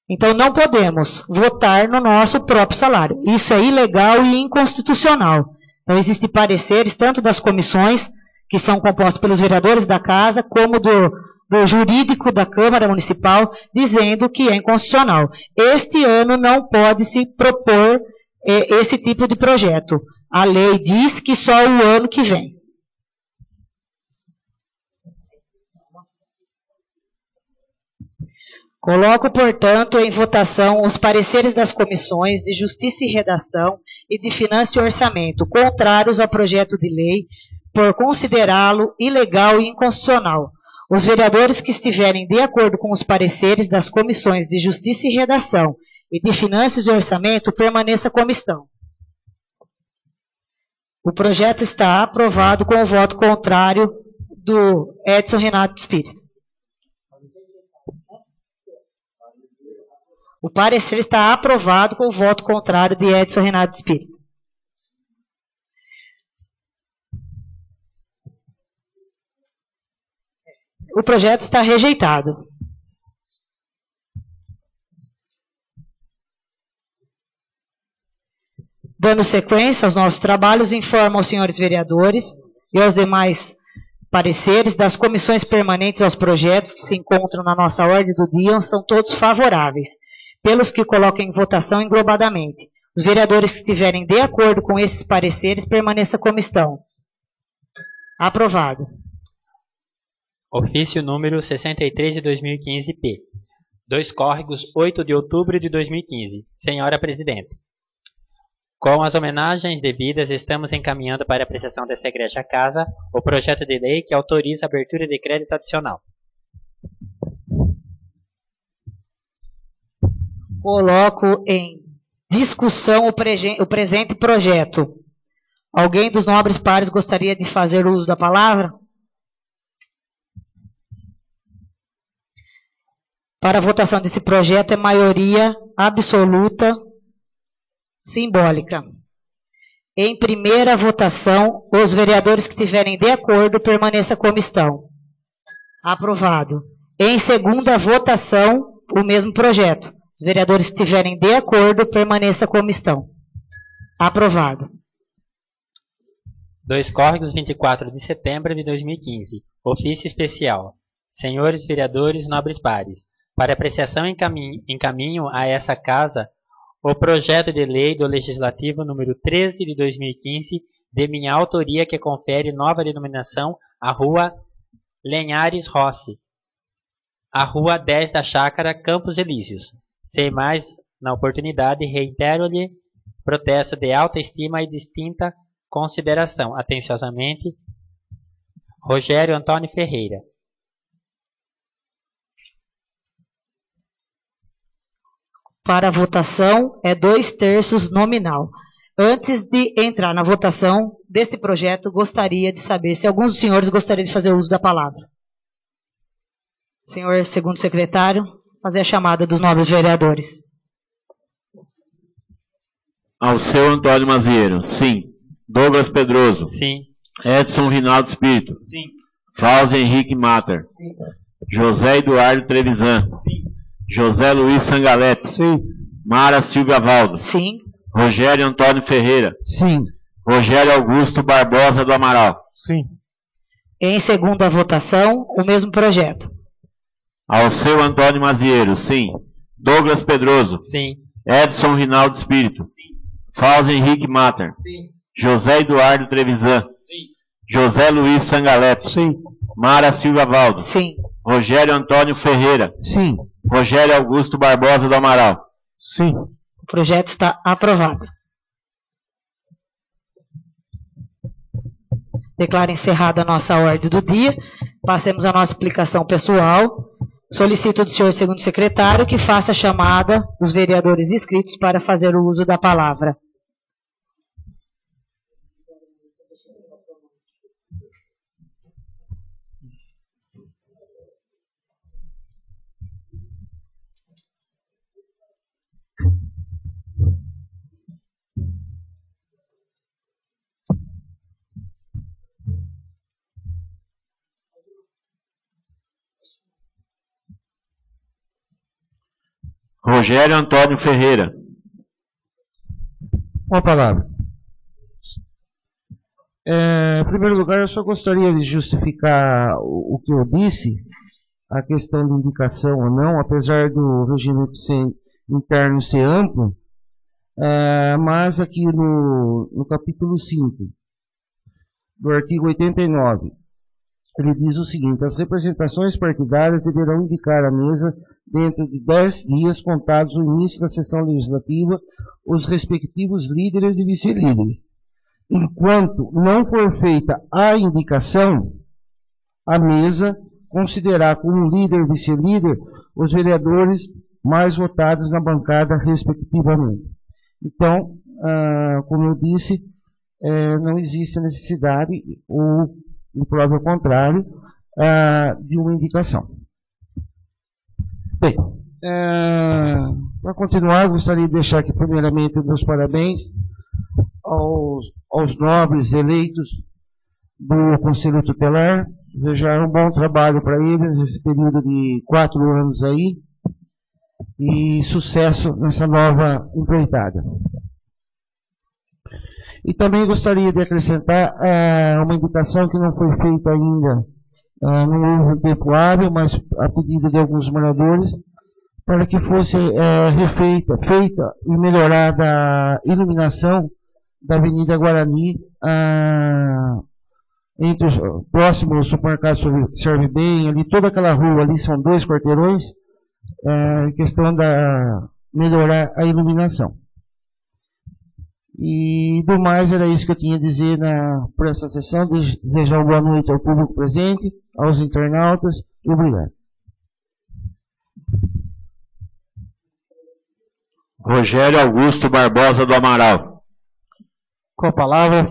Então não podemos votar no nosso próprio salário. Isso é ilegal e inconstitucional. Então existem pareceres tanto das comissões, que são compostas pelos vereadores da casa, como do jurídico da Câmara Municipal, dizendo que é inconstitucional. Este ano não pode se propor esse tipo de projeto. A lei diz que só o ano que vem. Coloco, portanto, em votação os pareceres das comissões de Justiça e Redação e de Finanças e Orçamento, contrários ao projeto de lei, por considerá-lo ilegal e inconstitucional. Os vereadores que estiverem de acordo com os pareceres das comissões de Justiça e Redação e de Finanças e Orçamento, permaneça como estão. O projeto está aprovado com o voto contrário do Edson Renato Espírito. O parecer está aprovado com o voto contrário de Edson Renato Espírito. O projeto está rejeitado. Dando sequência aos nossos trabalhos, informo aos senhores vereadores e aos demais pareceres das comissões permanentes aos projetos que se encontram na nossa ordem do dia são todos favoráveis, pelos que colocam em votação englobadamente. Os vereadores que estiverem de acordo com esses pareceres, permaneça como estão. Aprovado. Ofício número 63 de 2015, P. 2 Córregos, 8 de outubro de 2015. Senhora Presidente. Com as homenagens devidas, estamos encaminhando para a apreciação dessa egregia casa o projeto de lei que autoriza a abertura de crédito adicional. Coloco em discussão o presente projeto. Alguém dos nobres pares gostaria de fazer uso da palavra? Para a votação desse projeto é maioria absoluta simbólica. Em primeira votação, os vereadores que estiverem de acordo permaneçam como estão. Aprovado. Em segunda votação, o mesmo projeto. Os vereadores que estiverem de acordo permaneçam como estão. Aprovado. 2 Córregos, 24 de setembro de 2015. Ofício especial. Senhores vereadores nobres pares, para apreciação encaminho a essa casa o projeto de lei do Legislativo número 13 de 2015, de minha autoria, que confere nova denominação à Rua Lenhares Rossi, a Rua 10 da Chácara, Campos Elíseos. Sem mais, na oportunidade, reitero-lhe protesto de alta estima e distinta consideração. Atenciosamente, Rogério Antônio Ferreira. Para a votação é 2/3 nominal. Antes de entrar na votação deste projeto, gostaria de saber se alguns dos senhores gostariam de fazer uso da palavra. Senhor segundo secretário, fazer a chamada dos nobres vereadores. Alceu Antônio Mazieiro, sim. Douglas Pedroso, Sim. Edson Rinaldo Espírito, Sim. Fausto Henrique Mater, Sim. José Eduardo Trevisan, Sim. José Luiz Sangalep, Mara Silvia Valdo, Sim. Rogério Antônio Ferreira, Sim. Rogério Augusto Barbosa do Amaral, Sim. Em segunda votação, o mesmo projeto. Alceu Antônio Mazieiro, sim. Douglas Pedroso, Sim. Edson Rinaldo Espírito, Fausto Henrique Mater, Sim. José Eduardo Trevisan, Sim. José Luiz Sangalep, Mara Silvia Valdo, Sim. Rogério Antônio Ferreira, Sim. Rogério Augusto Barbosa do Amaral. Sim. O projeto está aprovado. Declaro encerrada a nossa ordem do dia. Passemos à nossa explicação pessoal. Solicito do senhor segundo secretário que faça a chamada dos vereadores inscritos para fazer o uso da palavra. Rogério Antônio Ferreira. Com a palavra. Em primeiro lugar, eu só gostaria de justificar o que eu disse, a questão de indicação ou não, apesar do regimento interno ser amplo, mas aqui no capítulo 5, do artigo 89, ele diz o seguinte: as representações partidárias deverão indicar à mesa, dentro de 10 dias contados do início da sessão legislativa, os respectivos líderes e vice-líderes. Enquanto não for feita a indicação, a mesa considerar como líder e vice-líder os vereadores mais votados na bancada, respectivamente. Então, como eu disse, não existe a necessidade, ou, em prova ao contrário, de uma indicação. Bem, para continuar, gostaria de deixar aqui primeiramente os meus parabéns aos nobres eleitos do Conselho Tutelar, desejar um bom trabalho para eles nesse período de 4 anos aí, e sucesso nessa nova empreitada. E também gostaria de acrescentar uma indicação que não foi feita ainda, não houve um tempo hábil, mas a pedido de alguns moradores, para que fosse feita e melhorada a iluminação da Avenida Guarani, entre os próximos supermercados Serve Bem, ali toda aquela rua ali, são 2 quarteirões, em questão da melhorar a iluminação. E do mais, era isso que eu tinha a dizer por essa sessão. Desejar uma boa noite ao público presente, aos internautas, e obrigado. Rogério Augusto Barbosa do Amaral. Com a palavra,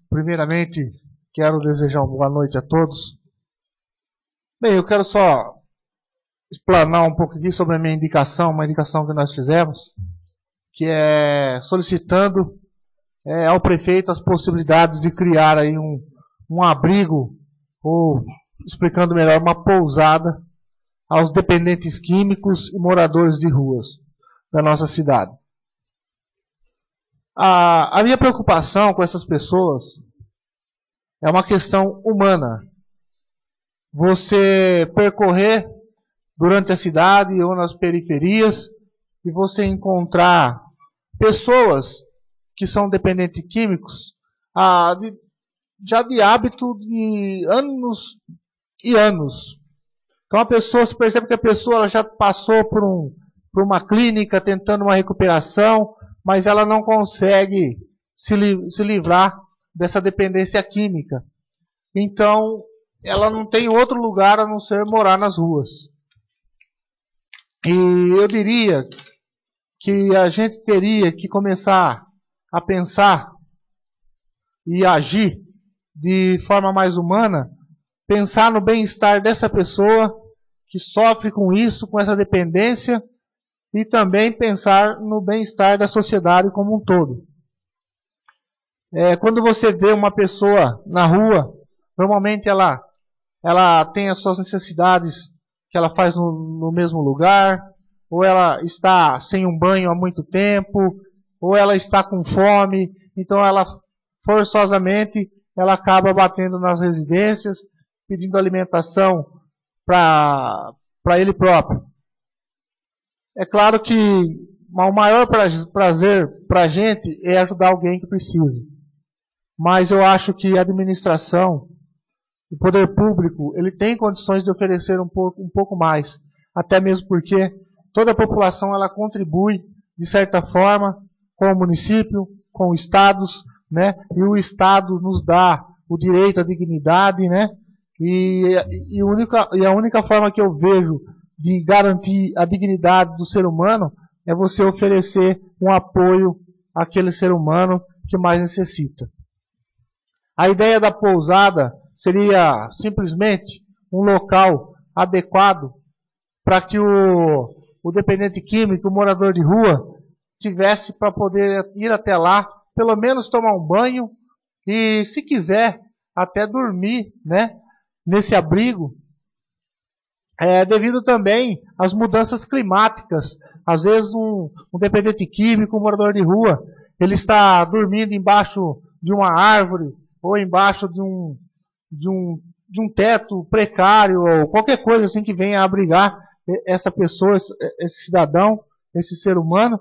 primeiramente, quero desejar uma boa noite a todos. Bem, eu quero só explanar um pouco aqui sobre a minha indicação, uma indicação que nós fizemos, que é solicitando ao prefeito as possibilidades de criar aí um abrigo, ou, explicando melhor, uma pousada aos dependentes químicos e moradores de ruas da nossa cidade. A minha preocupação com essas pessoas é uma questão humana. Você percorrer durante a cidade ou nas periferias e você encontrar pessoas que são dependentes químicos já de hábito de anos e anos. Então você percebe que a pessoa ela já passou por uma clínica tentando uma recuperação, mas ela não consegue se livrar dessa dependência química. Então, ela não tem outro lugar a não ser morar nas ruas. E eu diria que a gente teria que começar a pensar e agir de forma mais humana, pensar no bem-estar dessa pessoa que sofre com isso, com essa dependência, e também pensar no bem-estar da sociedade como um todo. Quando você vê uma pessoa na rua, normalmente ela tem as suas necessidades que ela faz no mesmo lugar, ou ela está sem um banho há muito tempo, ou ela está com fome, então ela forçosamente ela acaba batendo nas residências, pedindo alimentação para ele próprio. É claro que o maior prazer para a gente é ajudar alguém que precisa. Mas eu acho que a administração, o poder público, ele tem condições de oferecer um pouco mais. Até mesmo porque toda a população ela contribui, de certa forma, com o município, com os estados, né? E o Estado nos dá o direito à dignidade, né? E a única forma que eu vejo de garantir a dignidade do ser humano é você oferecer um apoio àquele ser humano que mais necessita. A ideia da pousada seria simplesmente um local adequado para que o dependente químico, o morador de rua, tivesse para poder ir até lá, pelo menos tomar um banho e, se quiser, até dormir, né, nesse abrigo, devido também às mudanças climáticas. Às vezes um dependente químico, um morador de rua, ele está dormindo embaixo de uma árvore ou embaixo de um teto precário ou qualquer coisa assim que venha abrigar essa pessoa, esse cidadão, esse ser humano,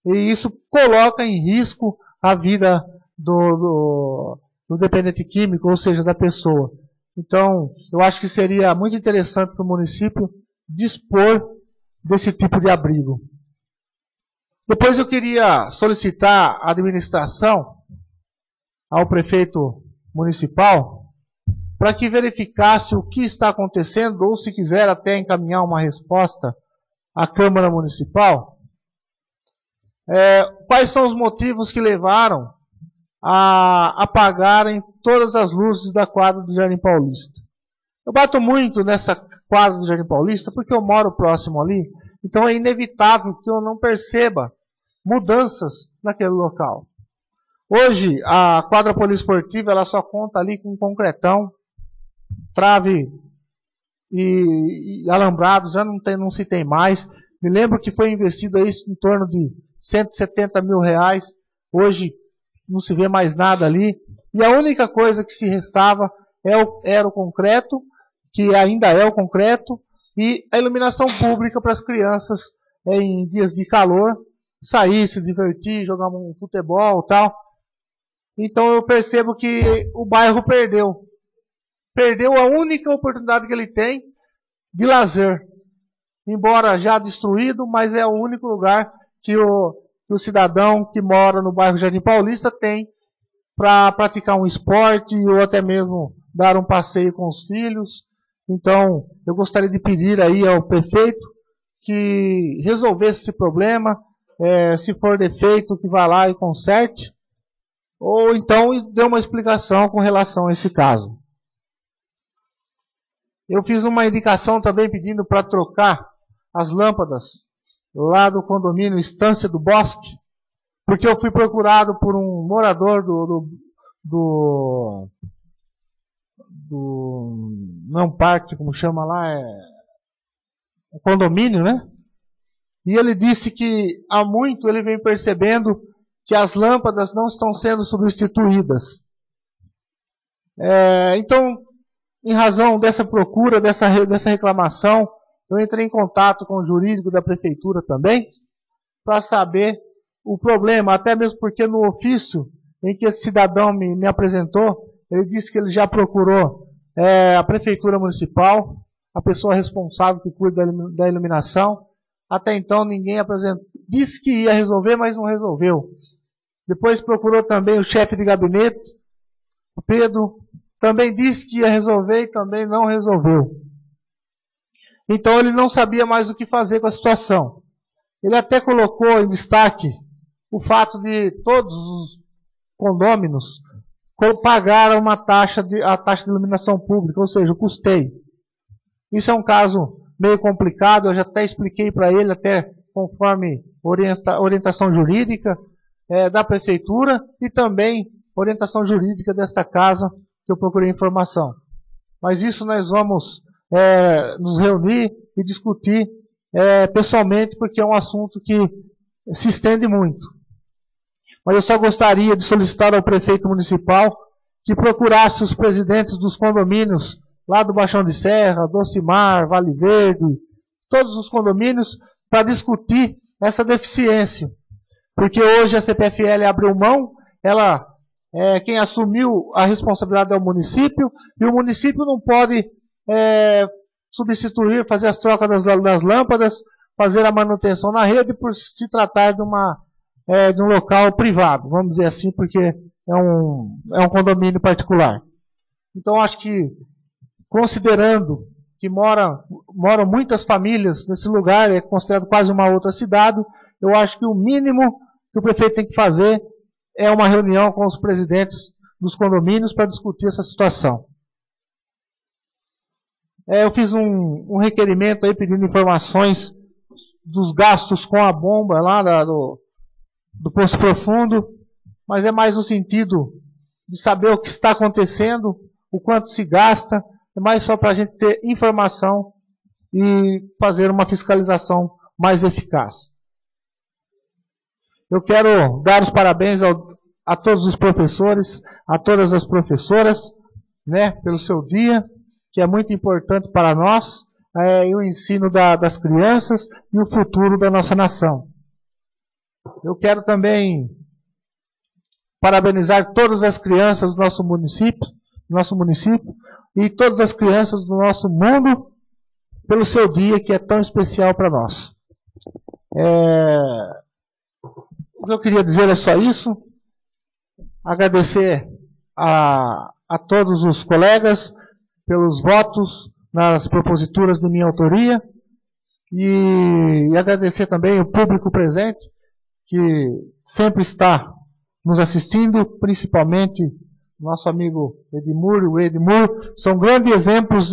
e isso coloca em risco a vida do dependente químico, ou seja, da pessoa. Então, eu acho que seria muito interessante para o município dispor desse tipo de abrigo. Depois eu queria solicitar à administração, ao prefeito municipal, para que verificasse o que está acontecendo, ou se quiser até encaminhar uma resposta à Câmara Municipal, quais são os motivos que levaram a apagarem todas as luzes da quadra do Jardim Paulista. Eu bato muito nessa quadra do Jardim Paulista porque eu moro próximo ali, então é inevitável que eu não perceba mudanças naquele local. Hoje, a quadra poliesportiva ela só conta ali com concretão, trave e alambrado, já não se tem mais. Me lembro que foi investido aí em torno de 170 mil reais. Hoje não se vê mais nada ali. E a única coisa que se restava era o concreto, que ainda é o concreto, e a iluminação pública para as crianças em dias de calor, sair, se divertir, jogar um futebol e tal. Então eu percebo que o bairro perdeu a única oportunidade que ele tem de lazer. Embora já destruído, mas é o único lugar que o cidadão que mora no bairro Jardim Paulista tem para praticar um esporte ou até mesmo dar um passeio com os filhos. Então, eu gostaria de pedir aí ao prefeito que resolvesse esse problema, se for defeito, que vá lá e conserte, ou então dê uma explicação com relação a esse caso. Eu fiz uma indicação também pedindo para trocar as lâmpadas lá do condomínio Estância do Bosque, porque eu fui procurado por um morador não parque, como chama lá, é condomínio, né? E ele disse que há muito ele vem percebendo que as lâmpadas não estão sendo substituídas. Então, em razão dessa procura, dessa reclamação, eu entrei em contato com o jurídico da prefeitura também, para saber o problema, até mesmo porque no ofício em que esse cidadão me apresentou, ele disse que ele já procurou a prefeitura municipal, a pessoa responsável que cuida da iluminação. Até então ninguém apresentou, disse que ia resolver, mas não resolveu. Depois procurou também o chefe de gabinete, o Pedro, também disse que ia resolver e também não resolveu. Então ele não sabia mais o que fazer com a situação. Ele até colocou em destaque o fato de todos os condôminos pagaram a taxa de iluminação pública, ou seja, o custeio. Isso é um caso meio complicado, eu já até expliquei para ele, até conforme orientação jurídica da prefeitura e também orientação jurídica desta casa, que eu procurei informação. Mas isso nós vamos nos reunir e discutir pessoalmente, porque é um assunto que se estende muito. Mas eu só gostaria de solicitar ao prefeito municipal que procurasse os presidentes dos condomínios lá do Baixão de Serra, Docimar, Vale Verde, todos os condomínios, para discutir essa deficiência. Porque hoje a CPFL abriu mão, quem assumiu a responsabilidade é o município, e o município não pode substituir, fazer as trocas das lâmpadas, fazer a manutenção na rede por se tratar de um local privado, vamos dizer assim, porque é um condomínio particular. Então acho que, considerando que moram muitas famílias nesse lugar, é considerado quase uma outra cidade, eu acho que o mínimo que o prefeito tem que fazer é uma reunião com os presidentes dos condomínios para discutir essa situação. Eu fiz um requerimento aí pedindo informações dos gastos com a bomba lá do Poço Profundo, mas é mais no sentido de saber o que está acontecendo, o quanto se gasta, é mais só para a gente ter informação e fazer uma fiscalização mais eficaz. Eu quero dar os parabéns a todos os professores, a todas as professoras, né, pelo seu dia, que é muito importante para nós, e o ensino das crianças e o futuro da nossa nação. Eu quero também parabenizar todas as crianças do nosso município e todas as crianças do nosso mundo pelo seu dia, que é tão especial para nós. O que eu queria dizer é só isso. Agradecer a todos os colegas pelos votos nas proposituras de minha autoria e agradecer também o público presente que sempre está nos assistindo, principalmente nosso amigo Edmur e o Edmur, são grandes exemplos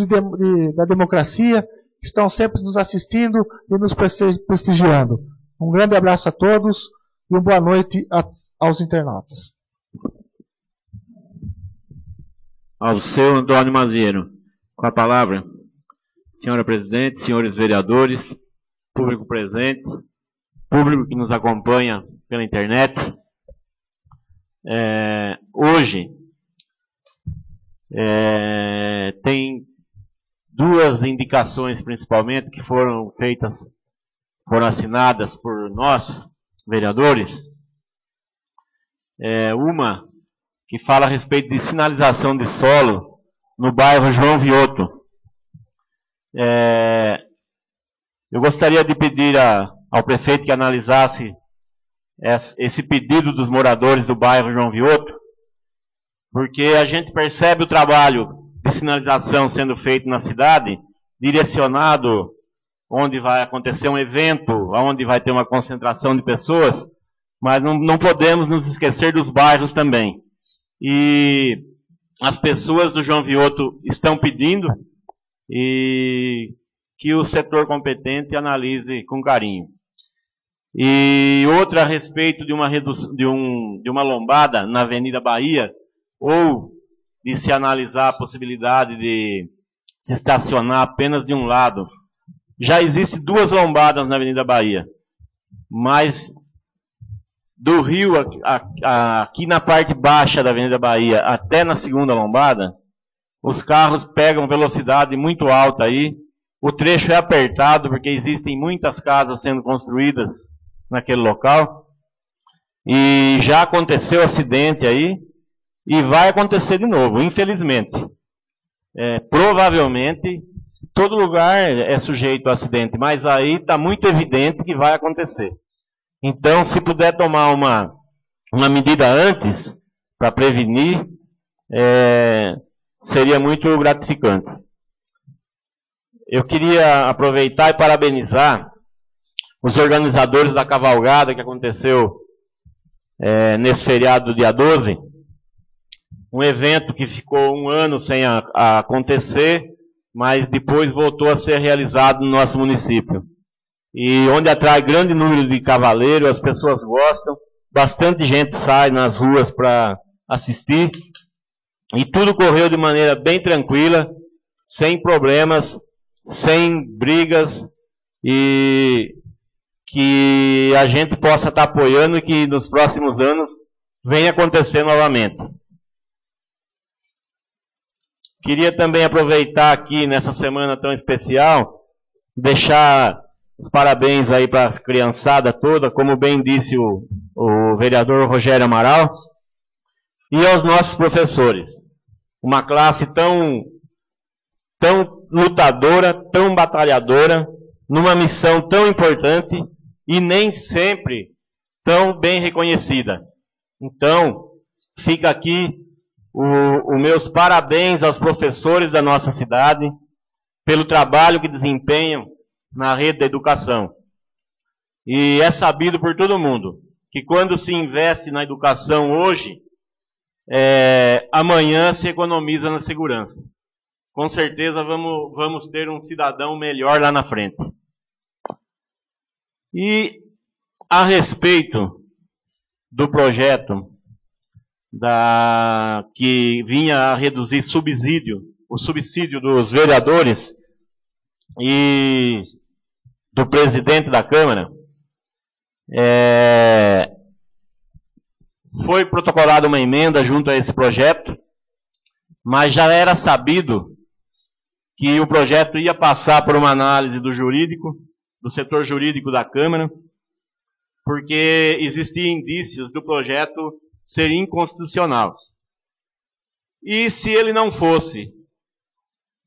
da democracia, que estão sempre nos assistindo e nos prestigiando. Um grande abraço a todos e uma boa noite aos internautas. Ao seu Antônio Maziero, com a palavra, senhora presidente, senhores vereadores, público presente, público que nos acompanha pela internet. Hoje tem duas indicações principalmente que foram assinadas por nós, vereadores. Uma que fala a respeito de sinalização de solo no bairro João Vioto. Eu gostaria de pedir ao prefeito que analisasse esse pedido dos moradores do bairro João Vioto, porque a gente percebe o trabalho de sinalização sendo feito na cidade, direcionado onde vai acontecer um evento, onde vai ter uma concentração de pessoas, mas não podemos nos esquecer dos bairros também. E as pessoas do João Vioto estão pedindo e que o setor competente analise com carinho. E outra a respeito de uma lombada na Avenida Bahia, ou de se analisar a possibilidade de se estacionar apenas de um lado. Já existem duas lombadas na Avenida Bahia, mas do rio aqui na parte baixa da Avenida Bahia até na segunda lombada, os carros pegam velocidade muito alta aí. O trecho é apertado porque existem muitas casas sendo construídas naquele local. E já aconteceu acidente aí e vai acontecer de novo, infelizmente. Provavelmente todo lugar é sujeito a acidente, mas aí está muito evidente que vai acontecer. Então, se puder tomar uma medida antes para prevenir, seria muito gratificante. Eu queria aproveitar e parabenizar os organizadores da cavalgada que aconteceu nesse feriado do dia 12. Um evento que ficou um ano sem acontecer, mas depois voltou a ser realizado no nosso município. E onde atrai grande número de cavaleiros, as pessoas gostam, bastante gente sai nas ruas para assistir, e tudo correu de maneira bem tranquila, sem problemas, sem brigas, e que a gente possa estar apoiando e que nos próximos anos venha acontecer novamente. Queria também aproveitar aqui nessa semana tão especial, deixar os parabéns aí para a criançada toda, como bem disse o vereador Rogério Amaral, e aos nossos professores. Uma classe tão lutadora, tão batalhadora, numa missão tão importante e nem sempre tão bem reconhecida. Então, fica aqui os meus parabéns aos professores da nossa cidade pelo trabalho que desempenham na rede da educação. E é sabido por todo mundo que quando se investe na educação hoje, amanhã se economiza na segurança. Com certeza vamos ter um cidadão melhor lá na frente. E a respeito do projeto que vinha a reduzir o subsídio dos vereadores, e do presidente da Câmara, foi protocolada uma emenda junto a esse projeto, mas já era sabido que o projeto ia passar por uma análise do jurídico, do setor jurídico da Câmara, porque existiam indícios do projeto ser inconstitucional. E se ele não fosse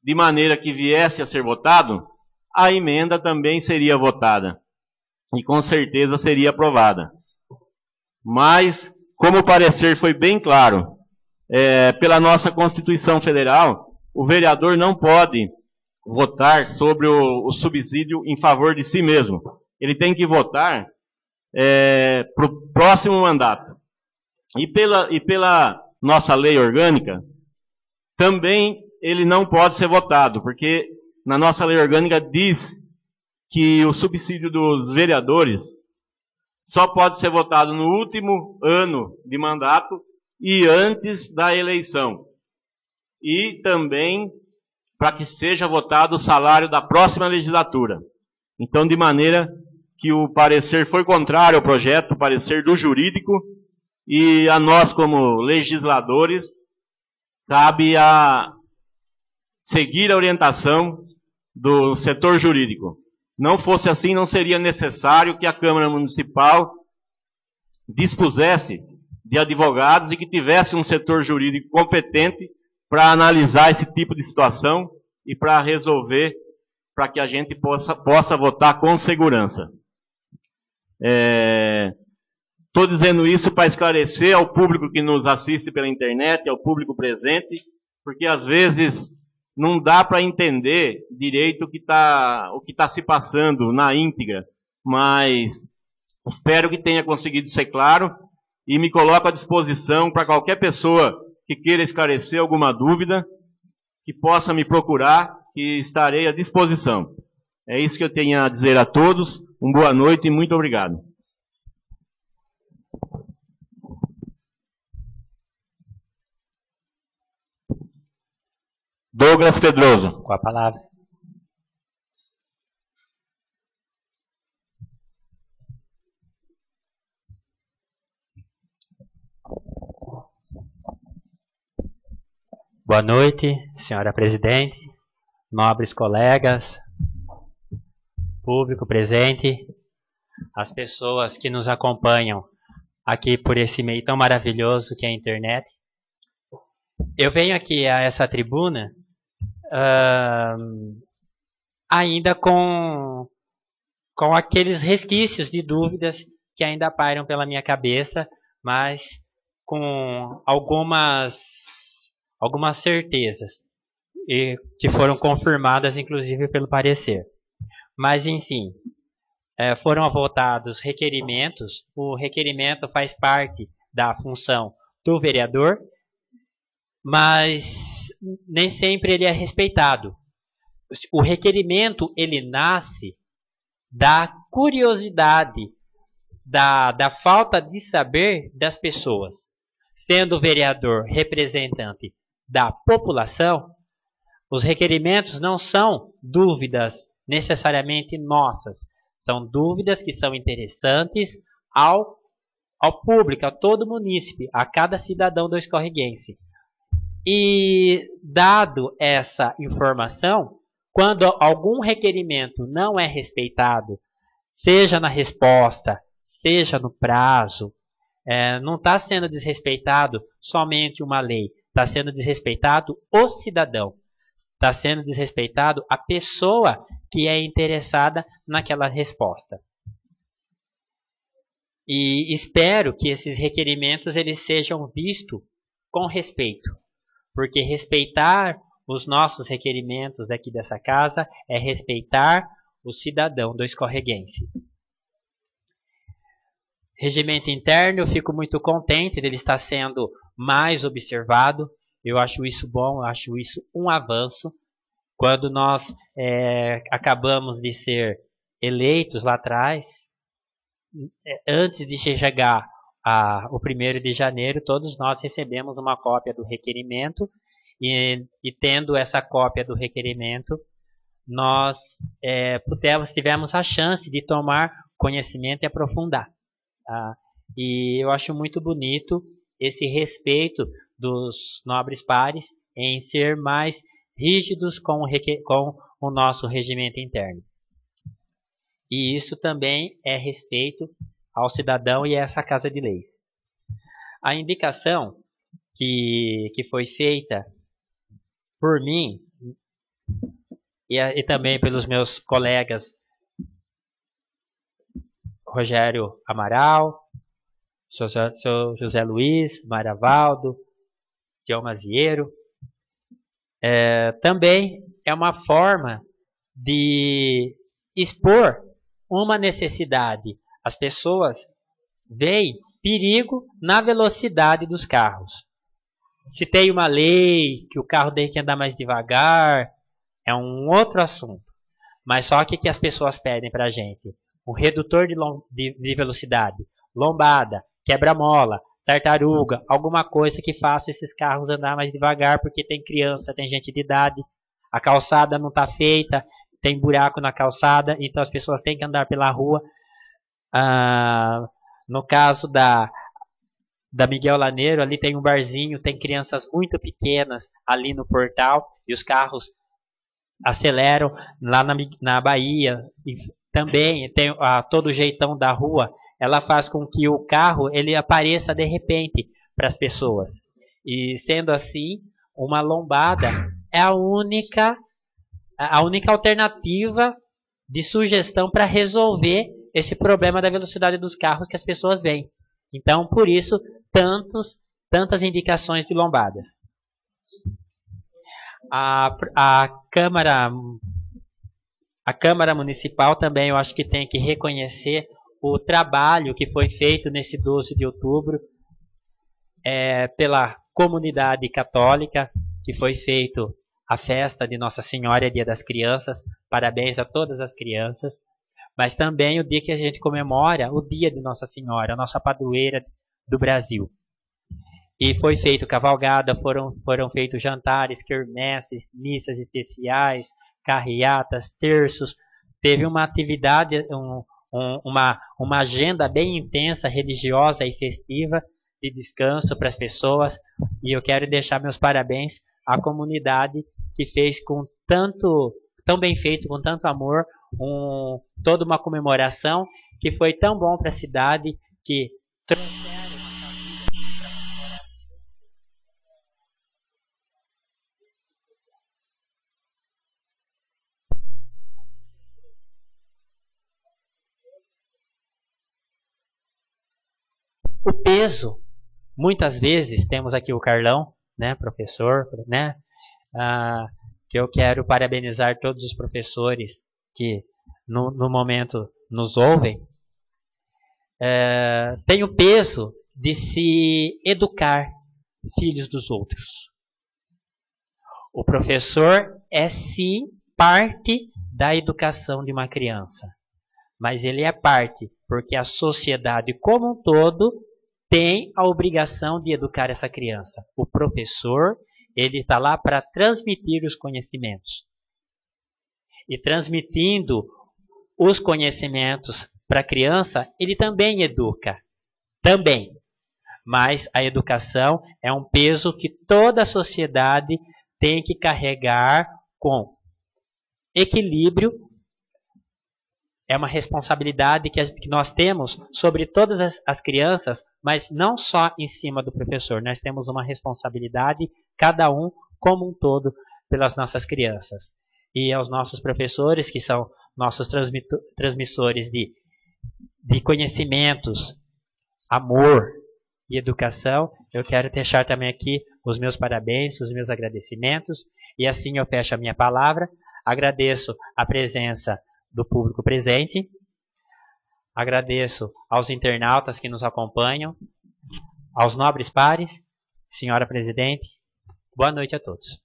de maneira que viesse a ser votado, a emenda também seria votada. E com certeza seria aprovada. Mas, como o parecer foi bem claro, pela nossa Constituição Federal, o vereador não pode votar sobre o subsídio em favor de si mesmo. Ele tem que votar para o próximo mandato. E pela nossa lei orgânica, também ele não pode ser votado, porque na nossa lei orgânica diz que o subsídio dos vereadores só pode ser votado no último ano de mandato e antes da eleição. E também para que seja votado o salário da próxima legislatura. Então, de maneira que o parecer foi contrário ao projeto, o parecer do jurídico, e a nós, como legisladores, cabe a seguir a orientação do setor jurídico. Não fosse assim, não seria necessário que a Câmara Municipal dispusesse de advogados e que tivesse um setor jurídico competente para analisar esse tipo de situação e para resolver, para que a gente possa votar com segurança. Estou dizendo isso para esclarecer ao público que nos assiste pela internet, ao público presente, porque às vezes não dá para entender direito o que está se passando na íntegra, mas espero que tenha conseguido ser claro e me coloco à disposição para qualquer pessoa que queira esclarecer alguma dúvida, que possa me procurar, que estarei à disposição. É isso que eu tenho a dizer a todos. Uma boa noite e muito obrigado. Douglas Pedroso. Com a palavra. Boa noite, senhora presidente, nobres colegas, público presente, as pessoas que nos acompanham aqui por esse meio tão maravilhoso que é a internet. Eu venho aqui a essa tribuna ainda com aqueles resquícios de dúvidas que ainda pairam pela minha cabeça, mas com algumas certezas e que foram confirmadas inclusive pelo parecer. Mas enfim, foram votados requerimentos. O requerimento faz parte da função do vereador, mas nem sempre ele é respeitado. O requerimento ele nasce da curiosidade, da falta de saber das pessoas. Sendo o vereador representante da população, os requerimentos não são dúvidas necessariamente nossas, são dúvidas que são interessantes ao público, a todo munícipe, a cada cidadão do escorreguense. E dado essa informação, quando algum requerimento não é respeitado, seja na resposta, seja no prazo, não está sendo desrespeitado somente uma lei, está sendo desrespeitado o cidadão, está sendo desrespeitado a pessoa que é interessada naquela resposta. E espero que esses requerimentos eles sejam vistos com respeito, porque respeitar os nossos requerimentos daqui dessa casa é respeitar o cidadão do escorreguense. Regimento interno, eu fico muito contente dele estar sendo mais observado. Eu acho isso bom, eu acho isso um avanço. Quando nós acabamos de ser eleitos lá atrás, antes de chegar o 1º de janeiro, todos nós recebemos uma cópia do requerimento e tendo essa cópia do requerimento, nós tivemos a chance de tomar conhecimento e aprofundar. Tá? E eu acho muito bonito esse respeito dos nobres pares em ser mais rígidos com o nosso regimento interno. E isso também é respeito ao cidadão e a essa Casa de Leis. A indicação que foi feita por mim e também pelos meus colegas Rogério Amaral, seu José Luiz, Maravaldo, Tião Maziero, também é uma forma de expor uma necessidade. As pessoas veem perigo na velocidade dos carros. Se tem uma lei que o carro tem que andar mais devagar, é um outro assunto. Mas só que as pessoas pedem para a gente? Um redutor de velocidade, lombada, quebra-mola, tartaruga, alguma coisa que faça esses carros andar mais devagar, porque tem criança, tem gente de idade, a calçada não está feita, tem buraco na calçada, então as pessoas têm que andar pela rua. No caso da Miguel Laneiro, ali tem um barzinho, tem crianças muito pequenas ali no portal, e os carros aceleram lá na Bahia. E também tem todo o jeitão da rua, ela faz com que o carro ele apareça de repente para as pessoas. E sendo assim, uma lombada é a única alternativa de sugestão para resolver esse problema da velocidade dos carros que as pessoas veem. Então, por isso, tantas indicações de lombadas. A Câmara Municipal também eu acho que tem que reconhecer o trabalho que foi feito nesse 12 de outubro pela comunidade católica, que foi feito a festa de Nossa Senhora, Dia das Crianças. Parabéns a todas as crianças. Mas também o dia que a gente comemora o Dia de Nossa Senhora, a nossa padroeira do Brasil. E foi feito cavalgada, foram feitos jantares, quermesses, missas especiais, carreatas, terços. Teve uma atividade, uma agenda bem intensa, religiosa e festiva, de descanso para as pessoas. E eu quero deixar meus parabéns à comunidade que fez tão bem feito, com tanto amor, toda uma comemoração que foi tão bom para a cidade, que trouxeram o peso. Muitas vezes temos aqui o Carlão, né, professor, né, que eu quero parabenizar todos os professores que no momento nos ouvem. Tem o peso de se educar filhos dos outros. O professor é sim parte da educação de uma criança, mas ele é parte porque a sociedade como um todo tem a obrigação de educar essa criança. O professor, ele está lá para transmitir os conhecimentos. E transmitindo os conhecimentos para a criança, ele também educa. Também. Mas a educação é um peso que toda a sociedade tem que carregar com equilíbrio. É uma responsabilidade que nós temos sobre todas as crianças, mas não só em cima do professor. Nós temos uma responsabilidade, cada um como um todo, pelas nossas crianças. E aos nossos professores, que são nossos transmissores de conhecimentos, amor e educação, eu quero deixar também aqui os meus parabéns, os meus agradecimentos. E assim eu fecho a minha palavra. Agradeço a presença do público presente. Agradeço aos internautas que nos acompanham, aos nobres pares, senhora presidente. Boa noite a todos.